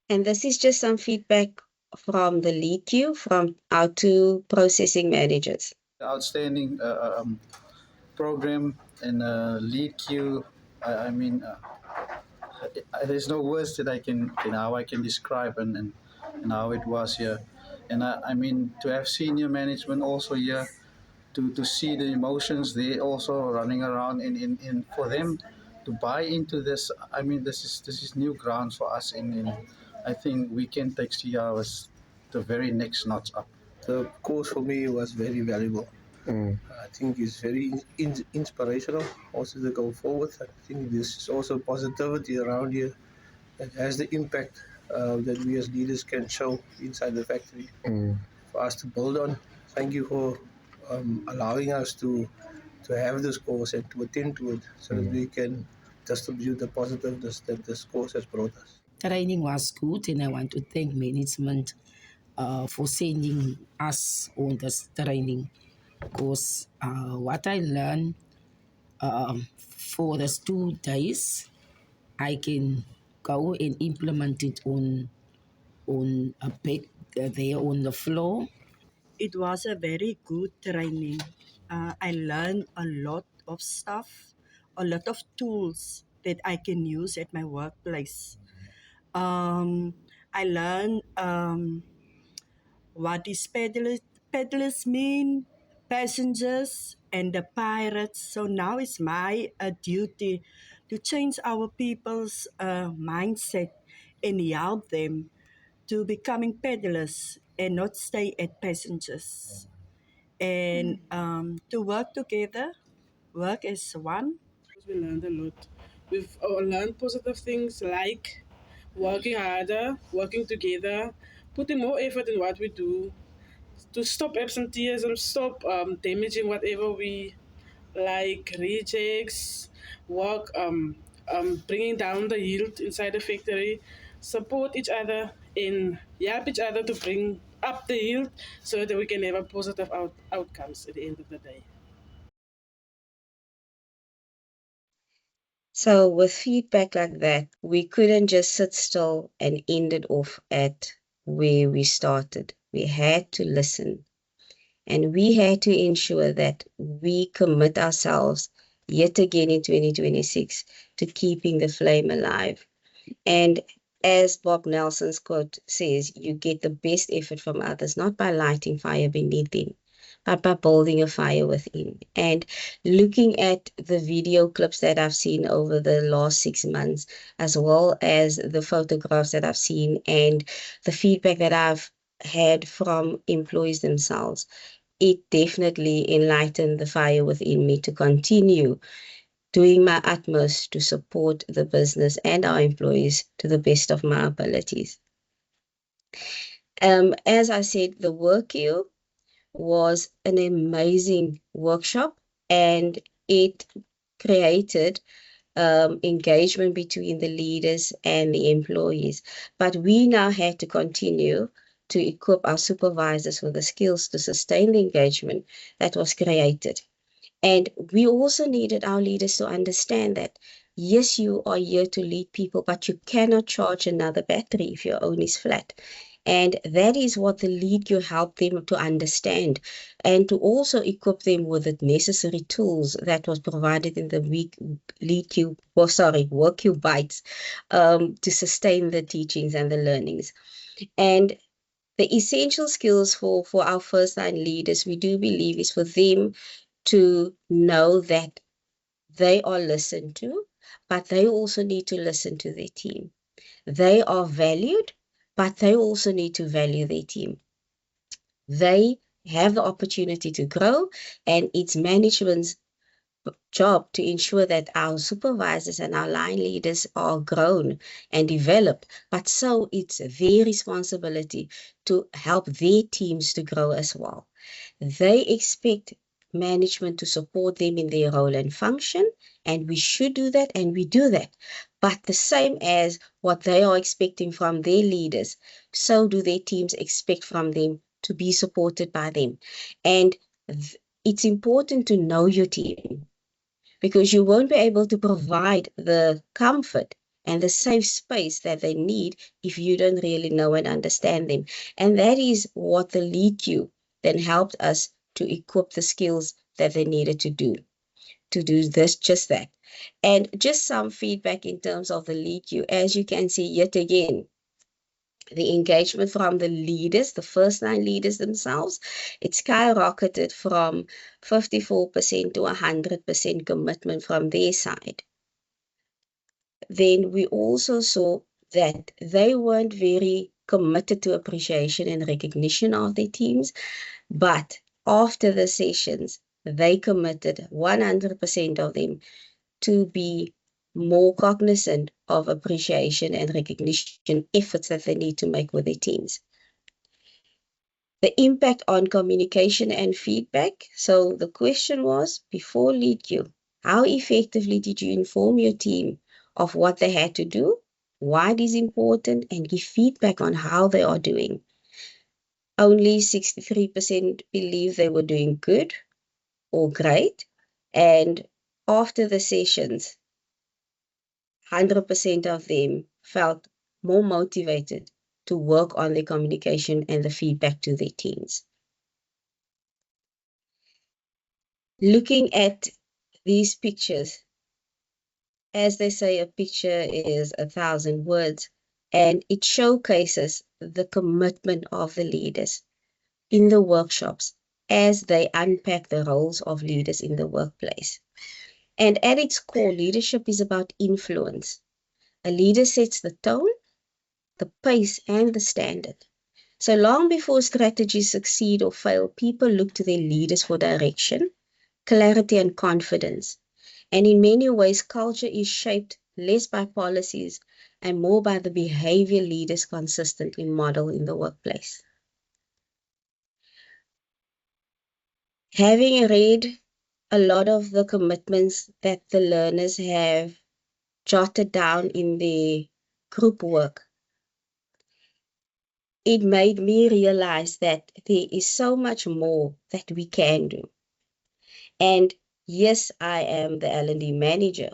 F: And this is just some feedback from the lead queue from our two processing managers.
K: Outstanding program and lead queue. I mean, there's no words that I can, how I can describe and how it was here. And I mean, to have senior management also here, to see the emotions they also running around in for them to buy into this. I mean, this is new ground for us. In I think we can take Sea Harvest the very next notch up.
L: The course for me was very valuable. I think it's very inspirational also to go forward. I think this is also positivity around here that has the impact that we as leaders can show inside the factory for us to build on. Thank you for allowing us to have this course and to attend to it so that we can distribute the positiveness that this course has brought us.
M: Training was good, and I want to thank management for sending us on this training, because what I learned for these 2 days, I can go and implement it on a bed there on the floor.
J: It was a very good training. I learned a lot of stuff, a lot of tools that I can use at my workplace. I learned what is peddlers mean, passengers, and the pirates. So now it's my duty to change our people's mindset and help them to becoming peddlers and not stay at passengers. And to work together, work as one.
N: We learned a lot. We've learned positive things like working harder, working together, putting more effort in what we do, to stop absenteeism, stop damaging whatever we like, rejects, work, bringing down the yield inside the factory, support each other and help each other to bring up the yield so that we can have a positive outcomes at the end of the day.
F: So with feedback like that, we couldn't just sit still and end it off at where we started. We had to listen, and we had to ensure that we commit ourselves yet again in 2026 to keeping the flame alive. And as Bob Nelson's quote says, you get the best effort from others, not by lighting fire beneath them, but by building a fire within. And looking at the video clips that I've seen over the last 6 months, as well as the photographs that I've seen and the feedback that I've had from employees themselves, it definitely enlightened the fire within me to continue doing my utmost to support the business and our employees to the best of my abilities. As I said, the WorkQ was an amazing workshop, and it created engagement between the leaders and the employees. But we now had to continue to equip our supervisors with the skills to sustain the engagement that was created. And we also needed our leaders to understand that, yes, you are here to lead people, but you cannot charge another battery if your own is flat. And that is what the LeadQ helped them to understand, and to also equip them with the necessary tools that was provided in the WorkQ Bites to sustain the teachings and the learnings. And the essential skills for our first line leaders, we do believe, is for them to know that they are listened to, but they also need to listen to their team. They are valued, but they also need to value their team. They have the opportunity to grow, and it's management's job to ensure that our supervisors and our line leaders are grown and developed, but so it's their responsibility to help their teams to grow as well. They expect management to support them in their role and function, and we should do that, and we do that. But the same as what they are expecting from their leaders, so do their teams expect from them to be supported by them. And it's important to know your team, because you won't be able to provide the comfort and the safe space that they need if you don't really know and understand them. And that is what the LeadQ then helped us to equip the skills that they needed to do this, just that. And just some feedback in terms of the LeadQ. As you can see, yet again, the engagement from the leaders, the first line leaders themselves, it skyrocketed from 54% to 100% commitment from their side. Then we also saw that they weren't very committed to appreciation and recognition of their teams, but after the sessions, they committed 100% of them to be more cognizant of appreciation and recognition efforts that they need to make with their teams. The impact on communication and feedback. So the question was, before LeadQ, how effectively did you inform your team of what they had to do, why it is important, and give feedback on how they are doing? Only 63% believe they were doing good or great. And after the sessions, 100% of them felt more motivated to work on their communication and the feedback to their teams. Looking at these pictures, as they say, a picture is 1,000 words, and it showcases the commitment of the leaders in the workshops as they unpack the roles of leaders in the workplace. And at its core, leadership is about influence. A leader sets the tone, the pace, and the standard. So long before strategies succeed or fail, people look to their leaders for direction, clarity, and confidence. And in many ways, culture is shaped less by policies and more by the behavior leaders consistently model in the workplace. Having read a lot of the commitments that the learners have jotted down in the group work, it made me realize that there is so much more that we can do. And yes, I am the L&D manager,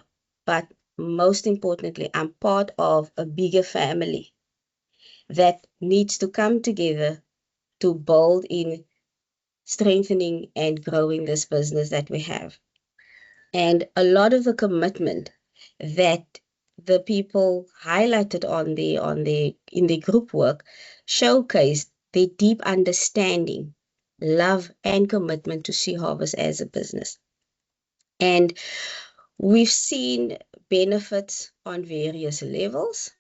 F: but most importantly, I'm part of a bigger family that needs to come together to build in strengthening and growing this business that we have. And a lot of the commitment that the people highlighted in the group work showcased their deep understanding love and commitment to Sea Harvest as a business. And we've seen benefits on various levels,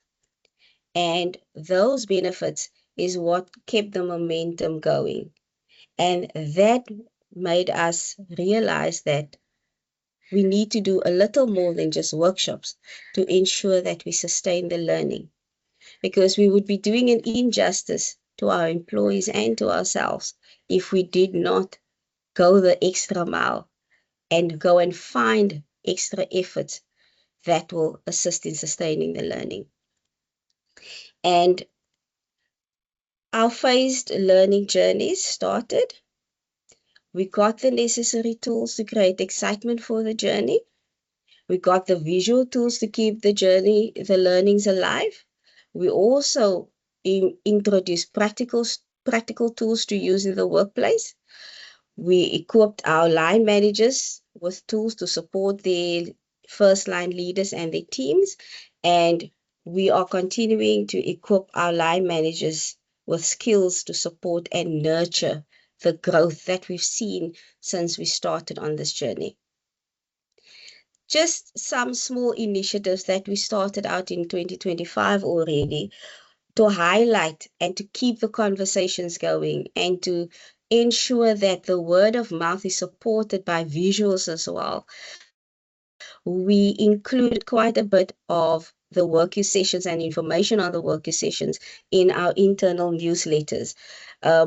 F: and those benefits is what kept the momentum going. And that made us realize that we need to do a little more than just workshops to ensure that we sustain the learning, because we would be doing an injustice to our employees and to ourselves if we did not go the extra mile and go and find extra efforts that will assist in sustaining the learning. And our phased learning journeys started. We got the necessary tools to create excitement for the journey. We got the visual tools to keep the journey, the learnings alive. We also introduced practical tools to use in the workplace. We equipped our line managers with tools to support their first line leaders and their teams. And we are continuing to equip our line managers with skills to support and nurture the growth that we've seen since we started on this journey. Just some small initiatives that we started out in 2025 already to highlight and to keep the conversations going and to ensure that the word of mouth is supported by visuals as well. We included quite a bit of the WorkQ sessions and information on the WorkQ sessions in our internal newsletters.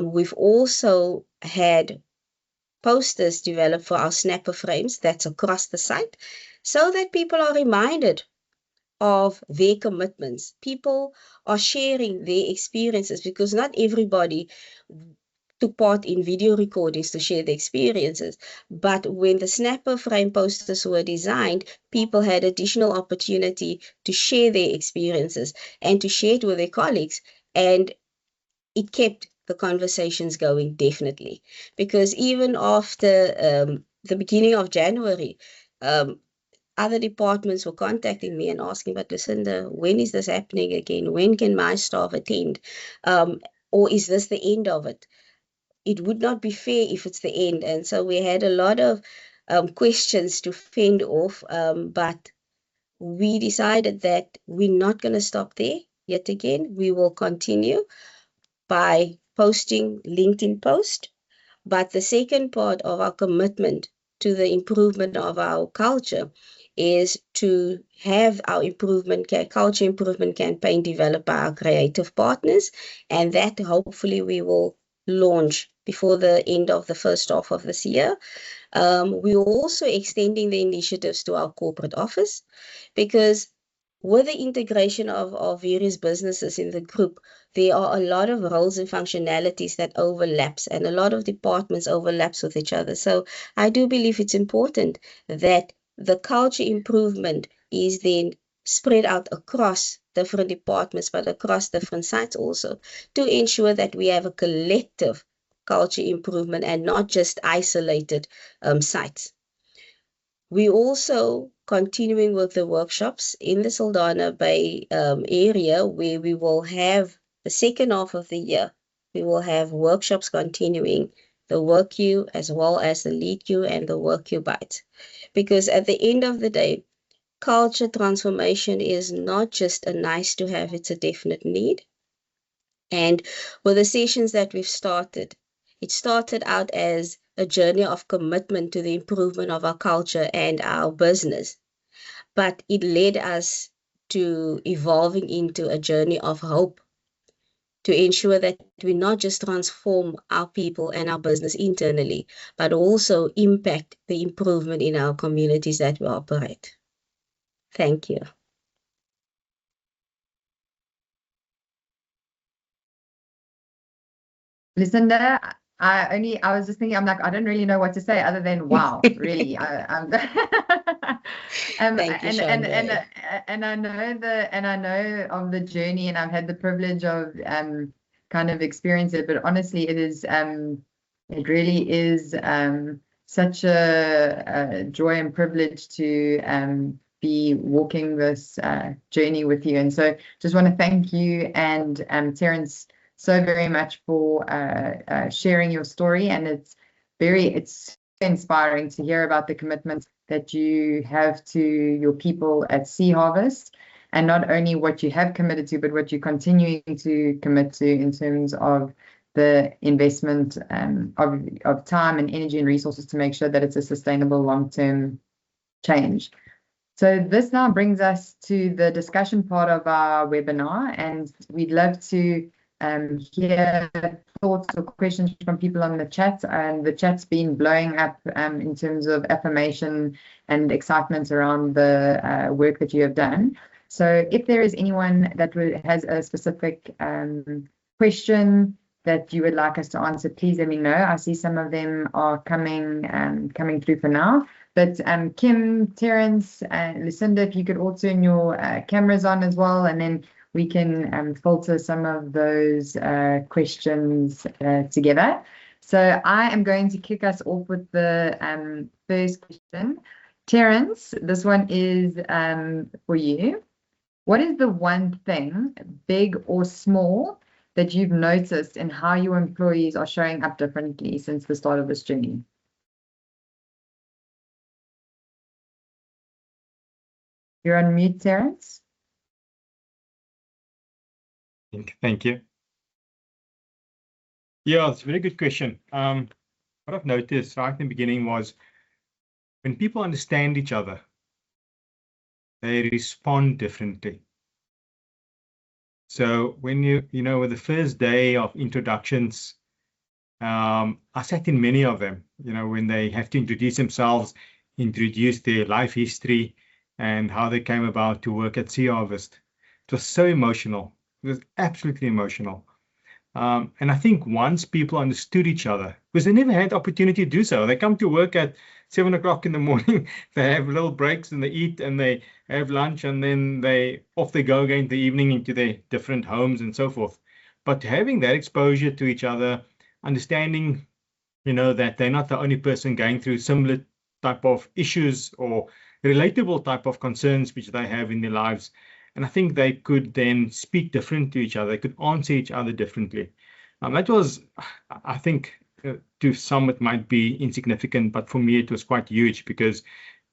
F: We've also had posters developed for our snapper frames that's across the site so that people are reminded of their commitments. People are sharing their experiences because not everybody took part in video recordings to share the experiences. But when the snapper frame posters were designed, people had additional opportunity to share their experiences and to share it with their colleagues. And it kept the conversations going, definitely. Because even after the beginning of January, other departments were contacting me and asking, but Lucinda, when is this happening again? When can my staff attend? Or is this the end of it? It would not be fair if it's the end. And so we had a lot of questions to fend off, but we decided that we're not going to stop there yet again. We will continue by posting LinkedIn posts. But the second part of our commitment to the improvement of our culture is to have our culture improvement campaign developed by our creative partners, and that hopefully we will launch before the end of the first half of this year. We're also extending the initiatives to our corporate office, because with the integration of various businesses in the group, there are a lot of roles and functionalities that overlaps, and a lot of departments overlaps with each other. So I do believe it's important that the culture improvement is then spread out across different departments, but across different sites also, to ensure that we have a collective culture improvement and not just isolated sites. We also continuing with the workshops in the Saldanha Bay area, where we will have the second half of the year. We will have workshops continuing, the WorkQ as well as the LeadQ and the WorkQ Bites. Because at the end of the day, culture transformation is not just a nice to have, it's a definite need. And with the sessions that we've started, it started out as a journey of commitment to the improvement of our culture and our business. But it led us to evolving into a journey of hope, to ensure that we not just transform our people and our business internally, but also impact the improvement in our communities that we operate. Thank you.
A: Lucinda, I was just thinking, I'm like, I don't really know what to say other than wow, really. I'm
F: Thank you, Chandre.
A: and I know of the journey, and I've had the privilege of kind of experience it, but honestly, it really is such a joy and privilege to be walking this journey with you. And so just want to thank you and Terence so very much for sharing your story, and it's inspiring to hear about the commitment that you have to your people at Sea Harvest, and not only what you have committed to, but what you're continuing to commit to in terms of the investment of time and energy and resources to make sure that it's a sustainable long-term change. So this now brings us to the discussion part of our webinar, and we'd love to hear thoughts or questions from people on the chat. And the chat's been blowing up in terms of affirmation and excitement around the work that you have done. So if there is anyone that has a specific question that you would like us to answer, please let me know. I see some of them are coming through for now. But Kim, Terence, Lucinda, if you could all turn your cameras on as well, and then we can filter some of those questions together. So I am going to kick us off with the first question. Terence, this one is for you. What is the one thing, big or small, that you've noticed in how your employees are showing up differently since the start of this journey? You're on mute, Terence.
C: Thank you. Yeah, it's a very good question. What I've noticed right in the beginning was when people understand each other, they respond differently. So when with the first day of introductions, I sat in many of them, when they have to introduce themselves, introduce their life history and how they came about to work at Sea Harvest. It was so emotional. It was absolutely emotional. And I think once people understood each other, because they never had the opportunity to do so. They come to work at 7 o'clock in the morning, they have little breaks and they eat and they have lunch, and then off they go again in the evening into their different homes and so forth. But having that exposure to each other, understanding, that they're not the only person going through similar type of issues or relatable type of concerns which they have in their lives. And I think they could then speak different to each other. They could answer each other differently. That was, I think, to some it might be insignificant, but for me it was quite huge, because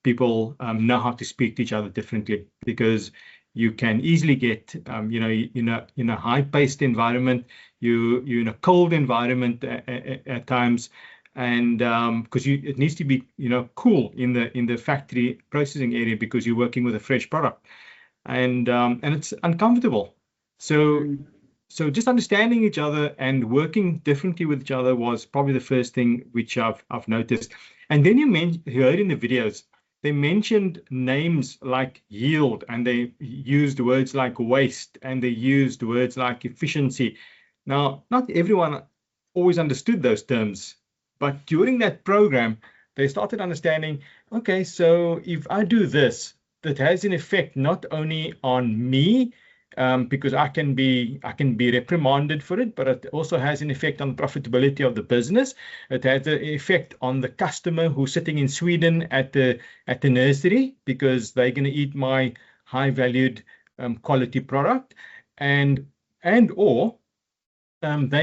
C: people know how to speak to each other differently. Because you can easily get, in a high-paced environment, you're in a cold environment at times, and because it needs to be, cool in the factory processing area, because you're working with a fresh product. And it's uncomfortable. So just understanding each other and working differently with each other was probably the first thing which I've noticed. And then you heard in the videos, they mentioned names like yield, and they used words like waste, and they used words like efficiency. Now, not everyone always understood those terms, but during that program, they started understanding, okay, so if I do this, that has an effect not only on me, because I can be reprimanded for it, but it also has an effect on the profitability of the business. It has an effect on the customer who's sitting in Sweden at the nursery, because they're going to eat my high valued quality product, and they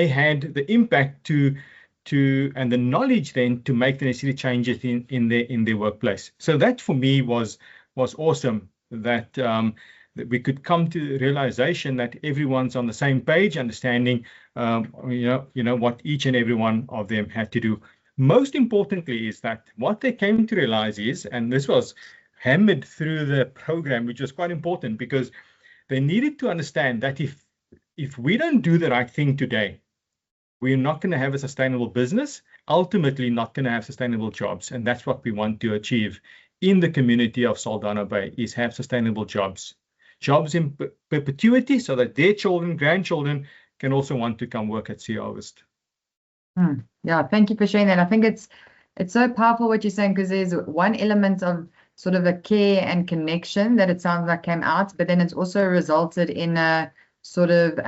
C: had the impact and the knowledge then to make the necessary changes in their workplace. So that for me was awesome, that we could come to the realization that everyone's on the same page, understanding what each and every one of them had to do. Most importantly is that what they came to realize is, and this was hammered through the program, which was quite important, because they needed to understand that if we don't do the right thing today, we're not going to have a sustainable business, ultimately not going to have sustainable jobs. And that's what we want to achieve in the community of Saldanha Bay, is have sustainable jobs in perpetuity, so that their children, grandchildren can also want to come work at Sea Harvest.
A: Yeah, thank you for sharing that. I think it's so powerful what you're saying, because there's one element of sort of a care and connection that it sounds like came out, but then it's also resulted in a sort of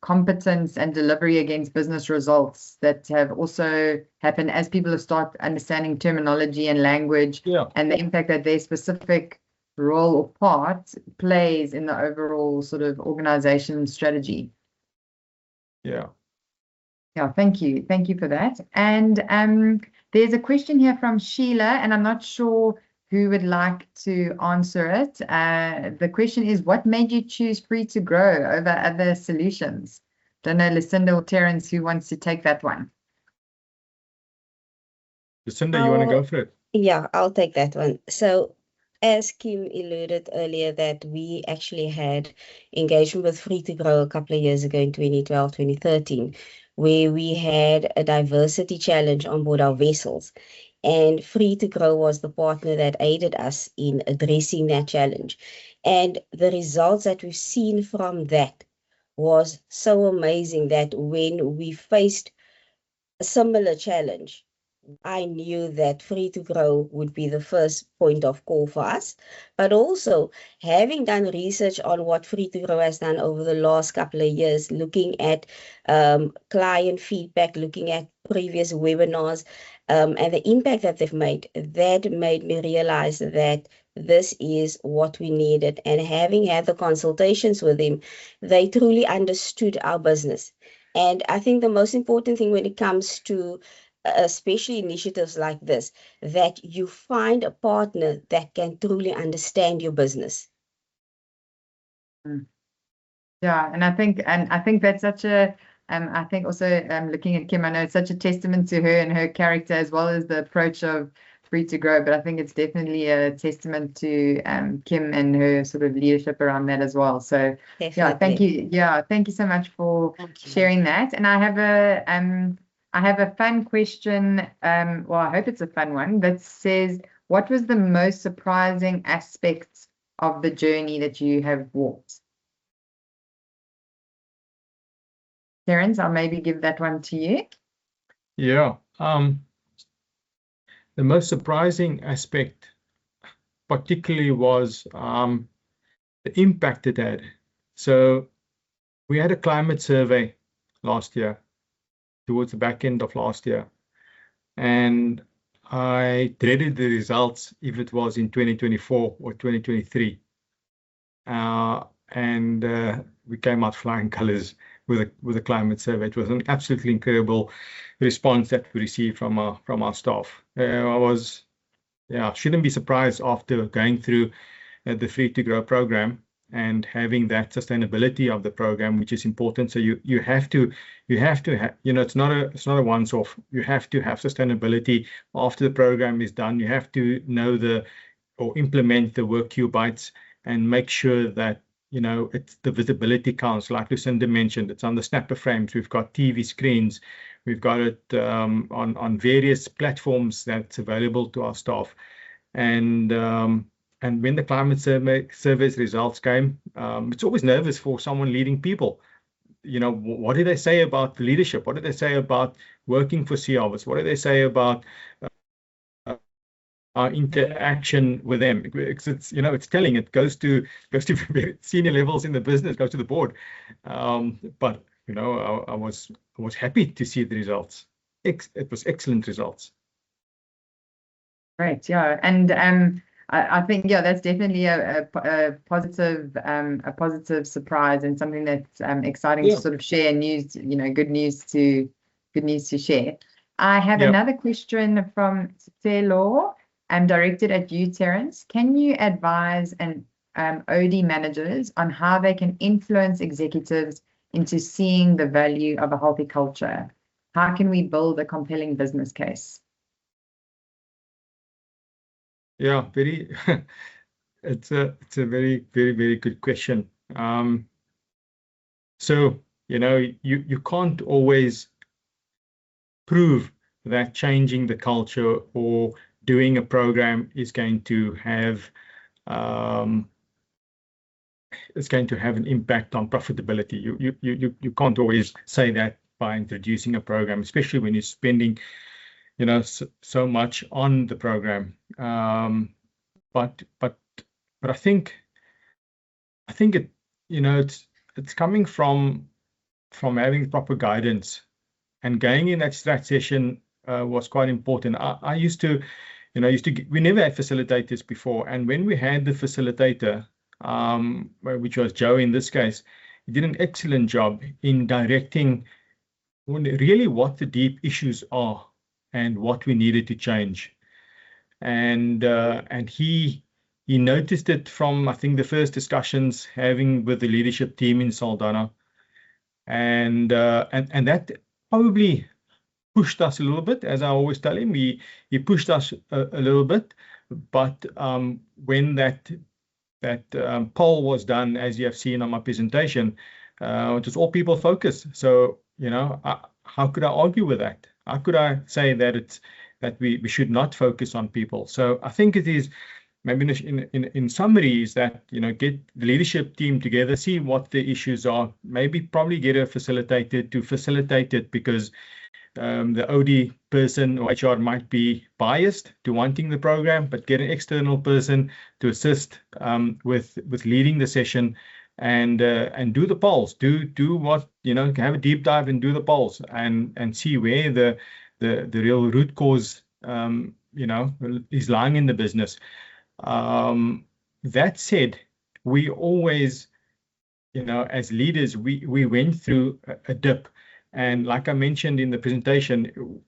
A: competence and delivery against business results that have also happened as people have started understanding terminology and language, and the impact that their specific role or part plays in the overall sort of organization strategy.
C: Yeah,
A: Yeah, thank you. Thank you for that. And there's a question here from Sheila, and I'm not sure who would like to answer it. The question is, what made you choose free to grow over other solutions? Don't know, Lucinda or Terence, who wants to take that one?
C: Lucinda, you want to go for it?
F: Yeah, I'll take that one. So, as Kim alluded earlier, that we actually had engagement with Free to Grow a couple of years ago in 2012, 2013, where we had a diversity challenge on board our vessels. And Free to Grow was the partner that aided us in addressing that challenge. And the results that we've seen from that was so amazing that when we faced a similar challenge, I knew that Free to Grow would be the first point of call for us, but also having done research on what Free to Grow has done over the last couple of years, looking at client feedback, looking at previous webinars, and the impact that they've made, that made me realize that this is what we needed. And having had the consultations with them, they truly understood our business. And I think the most important thing when it comes to especially initiatives like this, that you find a partner that can truly understand your business.
A: Yeah, and I think that's such a I think also looking at Kim, I know it's such a testament to her and her character as well as the approach of Free to Grow, but I think it's definitely a testament to Kim and her sort of leadership around that as well. So
F: Definitely.
A: yeah, thank you. Yeah, thank you so much for sharing that. And I have a fun question. Well, I hope it's a fun one that says, what was the most surprising aspect of the journey that you have walked? Terence, I'll maybe give that one to you.
C: Yeah. The most surprising aspect particularly was the impact it had. So we had a climate survey last year, towards the back end of last year. And I dreaded the results if it was in 2024 or 2023. We came out flying colors with a climate survey. It was an absolutely incredible response that we received from our staff. Shouldn't be surprised after going through the Free to Grow program and having that sustainability of the program, which is important. So you have to have, it's not a once off. You have to have sustainability after the program is done. You have to know or implement the WorkQ bites and make sure that it's the visibility counts, like Lucinda mentioned. It's on the snapper frames. We've got TV screens. We've got it on various platforms that's available to our staff. And when the climate survey's results came, it's always nervous for someone leading people. What do they say about the leadership? What do they say about working for Sea Harvest? What do they say about our interaction with them? Because it's telling. It goes to very senior levels in the business, goes to the board. But I was happy to see the results. It was excellent results.
A: Great, yeah, and I think that's definitely a positive surprise and something that's exciting to sort of share news. Good news to share. I have another question from Tselo, directed at you, Terence. Can you advise OD managers on how they can influence executives into seeing the value of a healthy culture? How can we build a compelling business case?
C: Yeah, it's a very, very, very good question. So, you can't always prove that changing the culture or doing a program is going to have an impact on profitability. You can't always say that by introducing a program, especially when you're spending so much on the program. But I think it it's coming from having proper guidance, and going in that strat session was quite important. I used to we never had facilitators before, and when we had the facilitator, which was Joe in this case, he did an excellent job in directing really what the deep issues are and what we needed to change. And he noticed it from, I think, the first discussions having with the leadership team in Saldanha, and that probably pushed us a little bit. As I always tell him, he pushed us a little bit. But when that poll was done, as you have seen on my presentation, it was all people focused. So, you know, how could I argue with that? How could I say that we should not focus on people? So I think it is, maybe in summary, is that, you know, get the leadership team together, see what the issues are, maybe probably get a facilitator to facilitate it, because the OD person or HR might be biased to wanting the program, but get an external person to assist with leading the session, and do the polls, do what, you know, have a deep dive and do the polls, and see where the real root cause, you know, is lying in the business. That said, we always, you know, as leaders, we went through a dip. And like I mentioned in the presentation,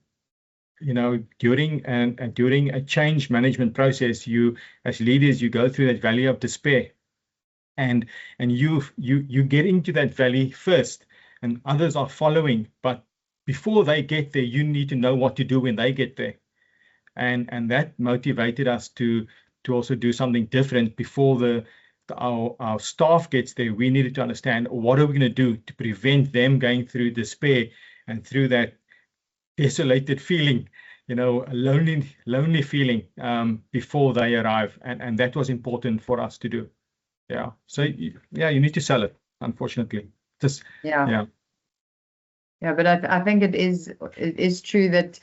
C: you know, during a change management process, you as leaders, you go through that valley of despair, and you get into that valley first, and others are following. But before they get there, you need to know what to do when they get there, and that motivated us to also do something different before our staff gets there. We needed to understand, what are we going to do to prevent them going through despair and through that desolated feeling, you know, a lonely feeling before they arrive. And that was important for us to do. Yeah. So, yeah, you need to sell it, unfortunately. Just, yeah.
A: Yeah, but I think it is true that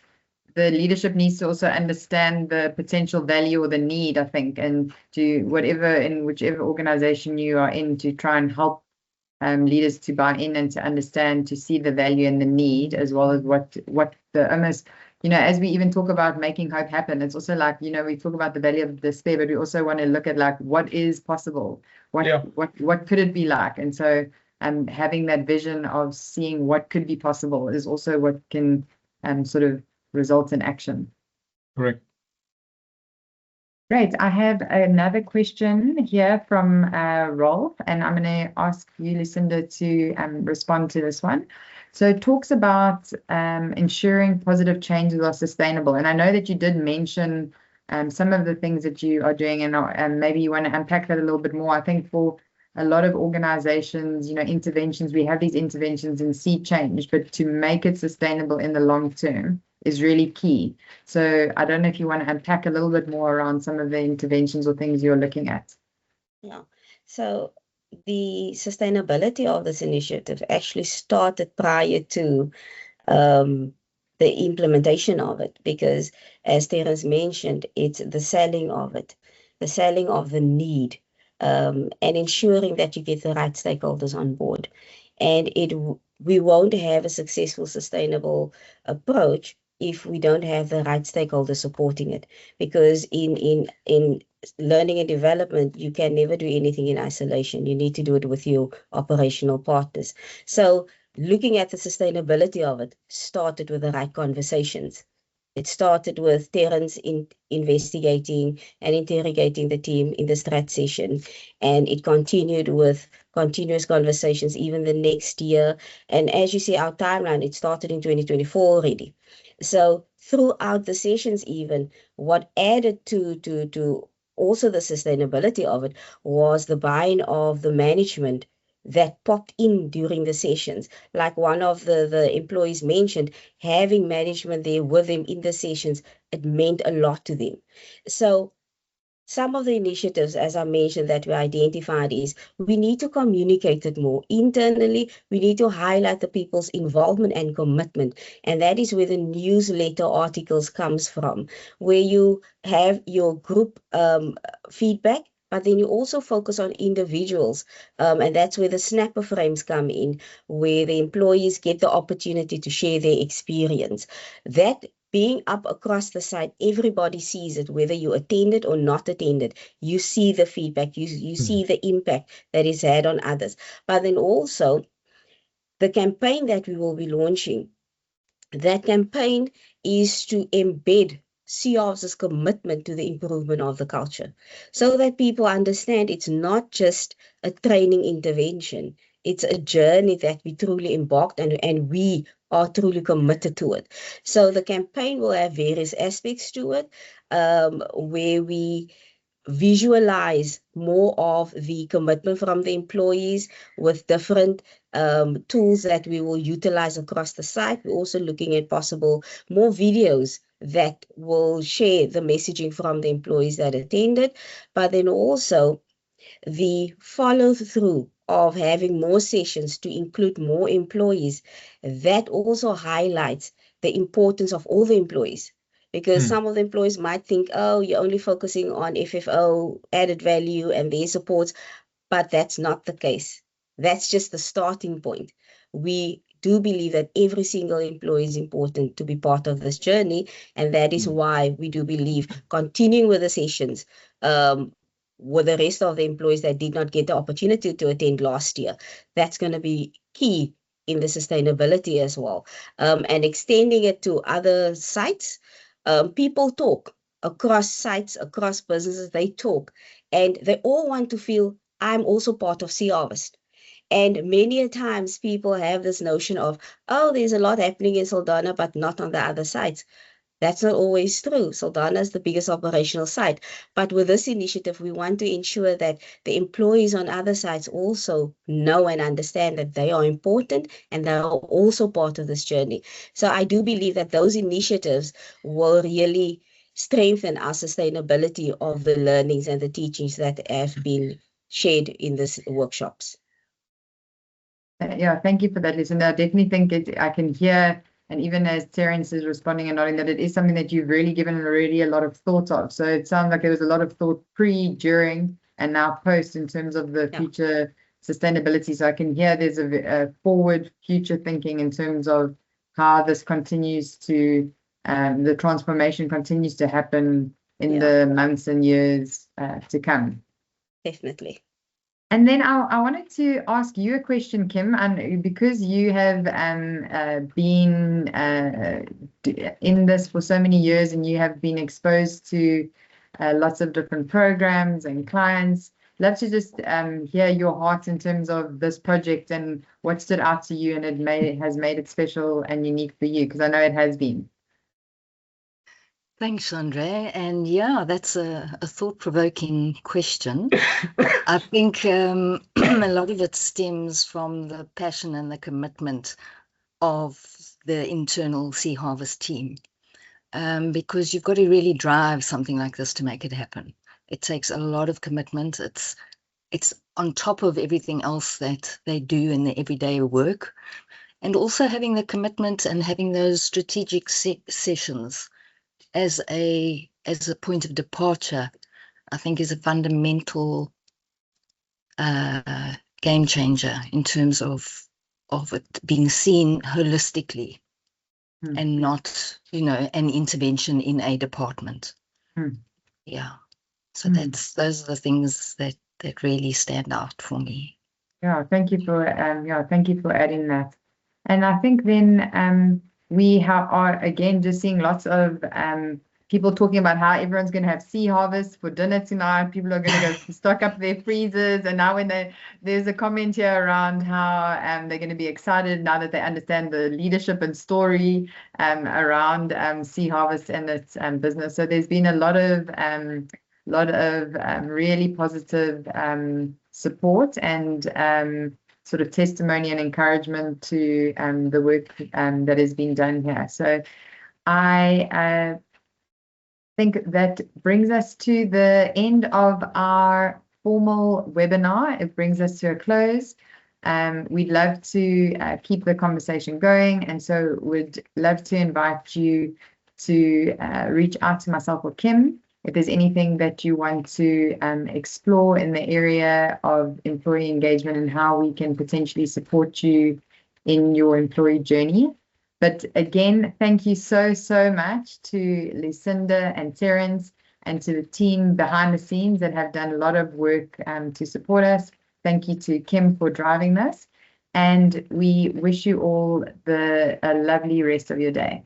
A: the leadership needs to also understand the potential value or the need, I think, and to whichever organization you are in, to try and help leaders to buy in and to understand, to see the value and the need, as well as what the almost, you know, as we even talk about making hope happen, it's also like, you know, we talk about the value of despair, but we also want to look at like what is possible, what could it be like, and so having that vision of seeing what could be possible is also what can sort of result in action.
C: Correct.
A: Great. I have another question here from Rolf, and I'm going to ask you, Lucinda, to respond to this one. So it talks about ensuring positive changes are sustainable. And I know that you did mention some of the things that you are doing, and maybe you want to unpack that a little bit more. I think for a lot of organizations, you know, interventions, we have these interventions and see change, but to make it sustainable in the long term is really key. So I don't know if you want to unpack a little bit more around some of the interventions or things you're looking at.
F: Yeah. So the sustainability of this initiative actually started prior to the implementation of it, because as Terence mentioned, it's the selling of it, the selling of the need, and ensuring that you get the right stakeholders on board. And we won't have a successful, sustainable approach if we don't have the right stakeholders supporting it. Because in learning and development, you can never do anything in isolation. You need to do it with your operational partners. So looking at the sustainability of it started with the right conversations. It started with Terence investigating and interrogating the team in the strat session, and it continued with continuous conversations even the next year. And as you see, our timeline, it started in 2024 already. So throughout the sessions, even what added to also the sustainability of it was the buy-in of the management that popped in during the sessions. Like one of the employees mentioned, having management there with them in the sessions, it meant a lot to them. So some of the initiatives, as I mentioned, that we identified is we need to communicate it more internally. We need to highlight the people's involvement and commitment. And that is where the newsletter articles comes from, where you have your group feedback, but then you also focus on individuals. And that's where the snapper frames come in, where the employees get the opportunity to share their experience. That being up across the site, everybody sees it, whether you attended or not attended. You see the feedback, you see the impact that is had on others. But then also, the campaign that we will be launching that campaign is to embed Sea Harvest's commitment to the improvement of the culture so that people understand it's not just a training intervention. It's a journey that we truly embarked on, and we are truly committed to it. So the campaign will have various aspects to it, where we visualize more of the commitment from the employees with different tools that we will utilize across the site. We're also looking at possible more videos that will share the messaging from the employees that attended, but then also the follow through of having more sessions to include more employees. That also highlights the importance of all the employees, because some of the employees might think, oh, you're only focusing on FFO, added value, and their supports, but that's not the case. That's just the starting point. We do believe that every single employee is important to be part of this journey, and that is why we do believe continuing with the sessions with the rest of the employees that did not get the opportunity to attend last year, that's going to be key in the sustainability as well. And extending it to other sites, people talk across sites, across businesses, they talk, and they all want to feel, I'm also part of Sea Harvest. And many a times people have this notion of, oh, there's a lot happening in Saldanha, but not on the other sites. That's not always true. Saldanha is the biggest operational site. But with this initiative, we want to ensure that the employees on other sites also know and understand that they are important and they are also part of this journey. So I do believe that those initiatives will really strengthen our sustainability of the learnings and the teachings that have been shared in these workshops.
A: Yeah, thank you for that, Lucinda. I definitely think I can hear, and even as Terence is responding and nodding, that it is something that you've really given already a lot of thought of. So it sounds like there was a lot of thought pre, during, and now post in terms of the future sustainability. So I can hear there's a forward future thinking in terms of how this continues to, the transformation continues to happen in the months and years to come.
F: Definitely.
A: And then I wanted to ask you a question, Kim, and because you have been in this for so many years and you have been exposed to lots of different programs and clients, love to just hear your heart in terms of this project and what stood out to you and has made it special and unique for you, because I know it has been.
B: Thanks, Chandre. And yeah, that's a thought-provoking question. I think a lot of it stems from the passion and the commitment of the internal Sea Harvest team, because you've got to really drive something like this to make it happen. It takes a lot of commitment. It's on top of everything else that they do in their everyday work, and also having the commitment and having those strategic sessions as a point of departure, I think is a fundamental game changer in terms of it being seen holistically and not, an intervention in a department. Yeah. So those are the things that really stand out for me.
A: Yeah, thank you for adding that. And I think then we are again just seeing lots of people talking about how everyone's going to have Sea Harvest for dinner tonight. People are going to go stock up their freezers. And now there's a comment here around how they're going to be excited now that they understand the leadership and story around Sea Harvest and its business. So there's been a lot of really positive support and sort of testimony and encouragement to the work that has been done here. So I think that brings us to the end of our formal webinar. It brings us to a close. We'd love to keep the conversation going, and so we'd love to invite you to reach out to myself or Kim if there's anything that you want to explore in the area of employee engagement and how we can potentially support you in your employee journey. But again, thank you so much to Lucinda and Terence and to the team behind the scenes that have done a lot of work to support us. Thank you to Kim for driving this. And we wish you all a lovely rest of your day.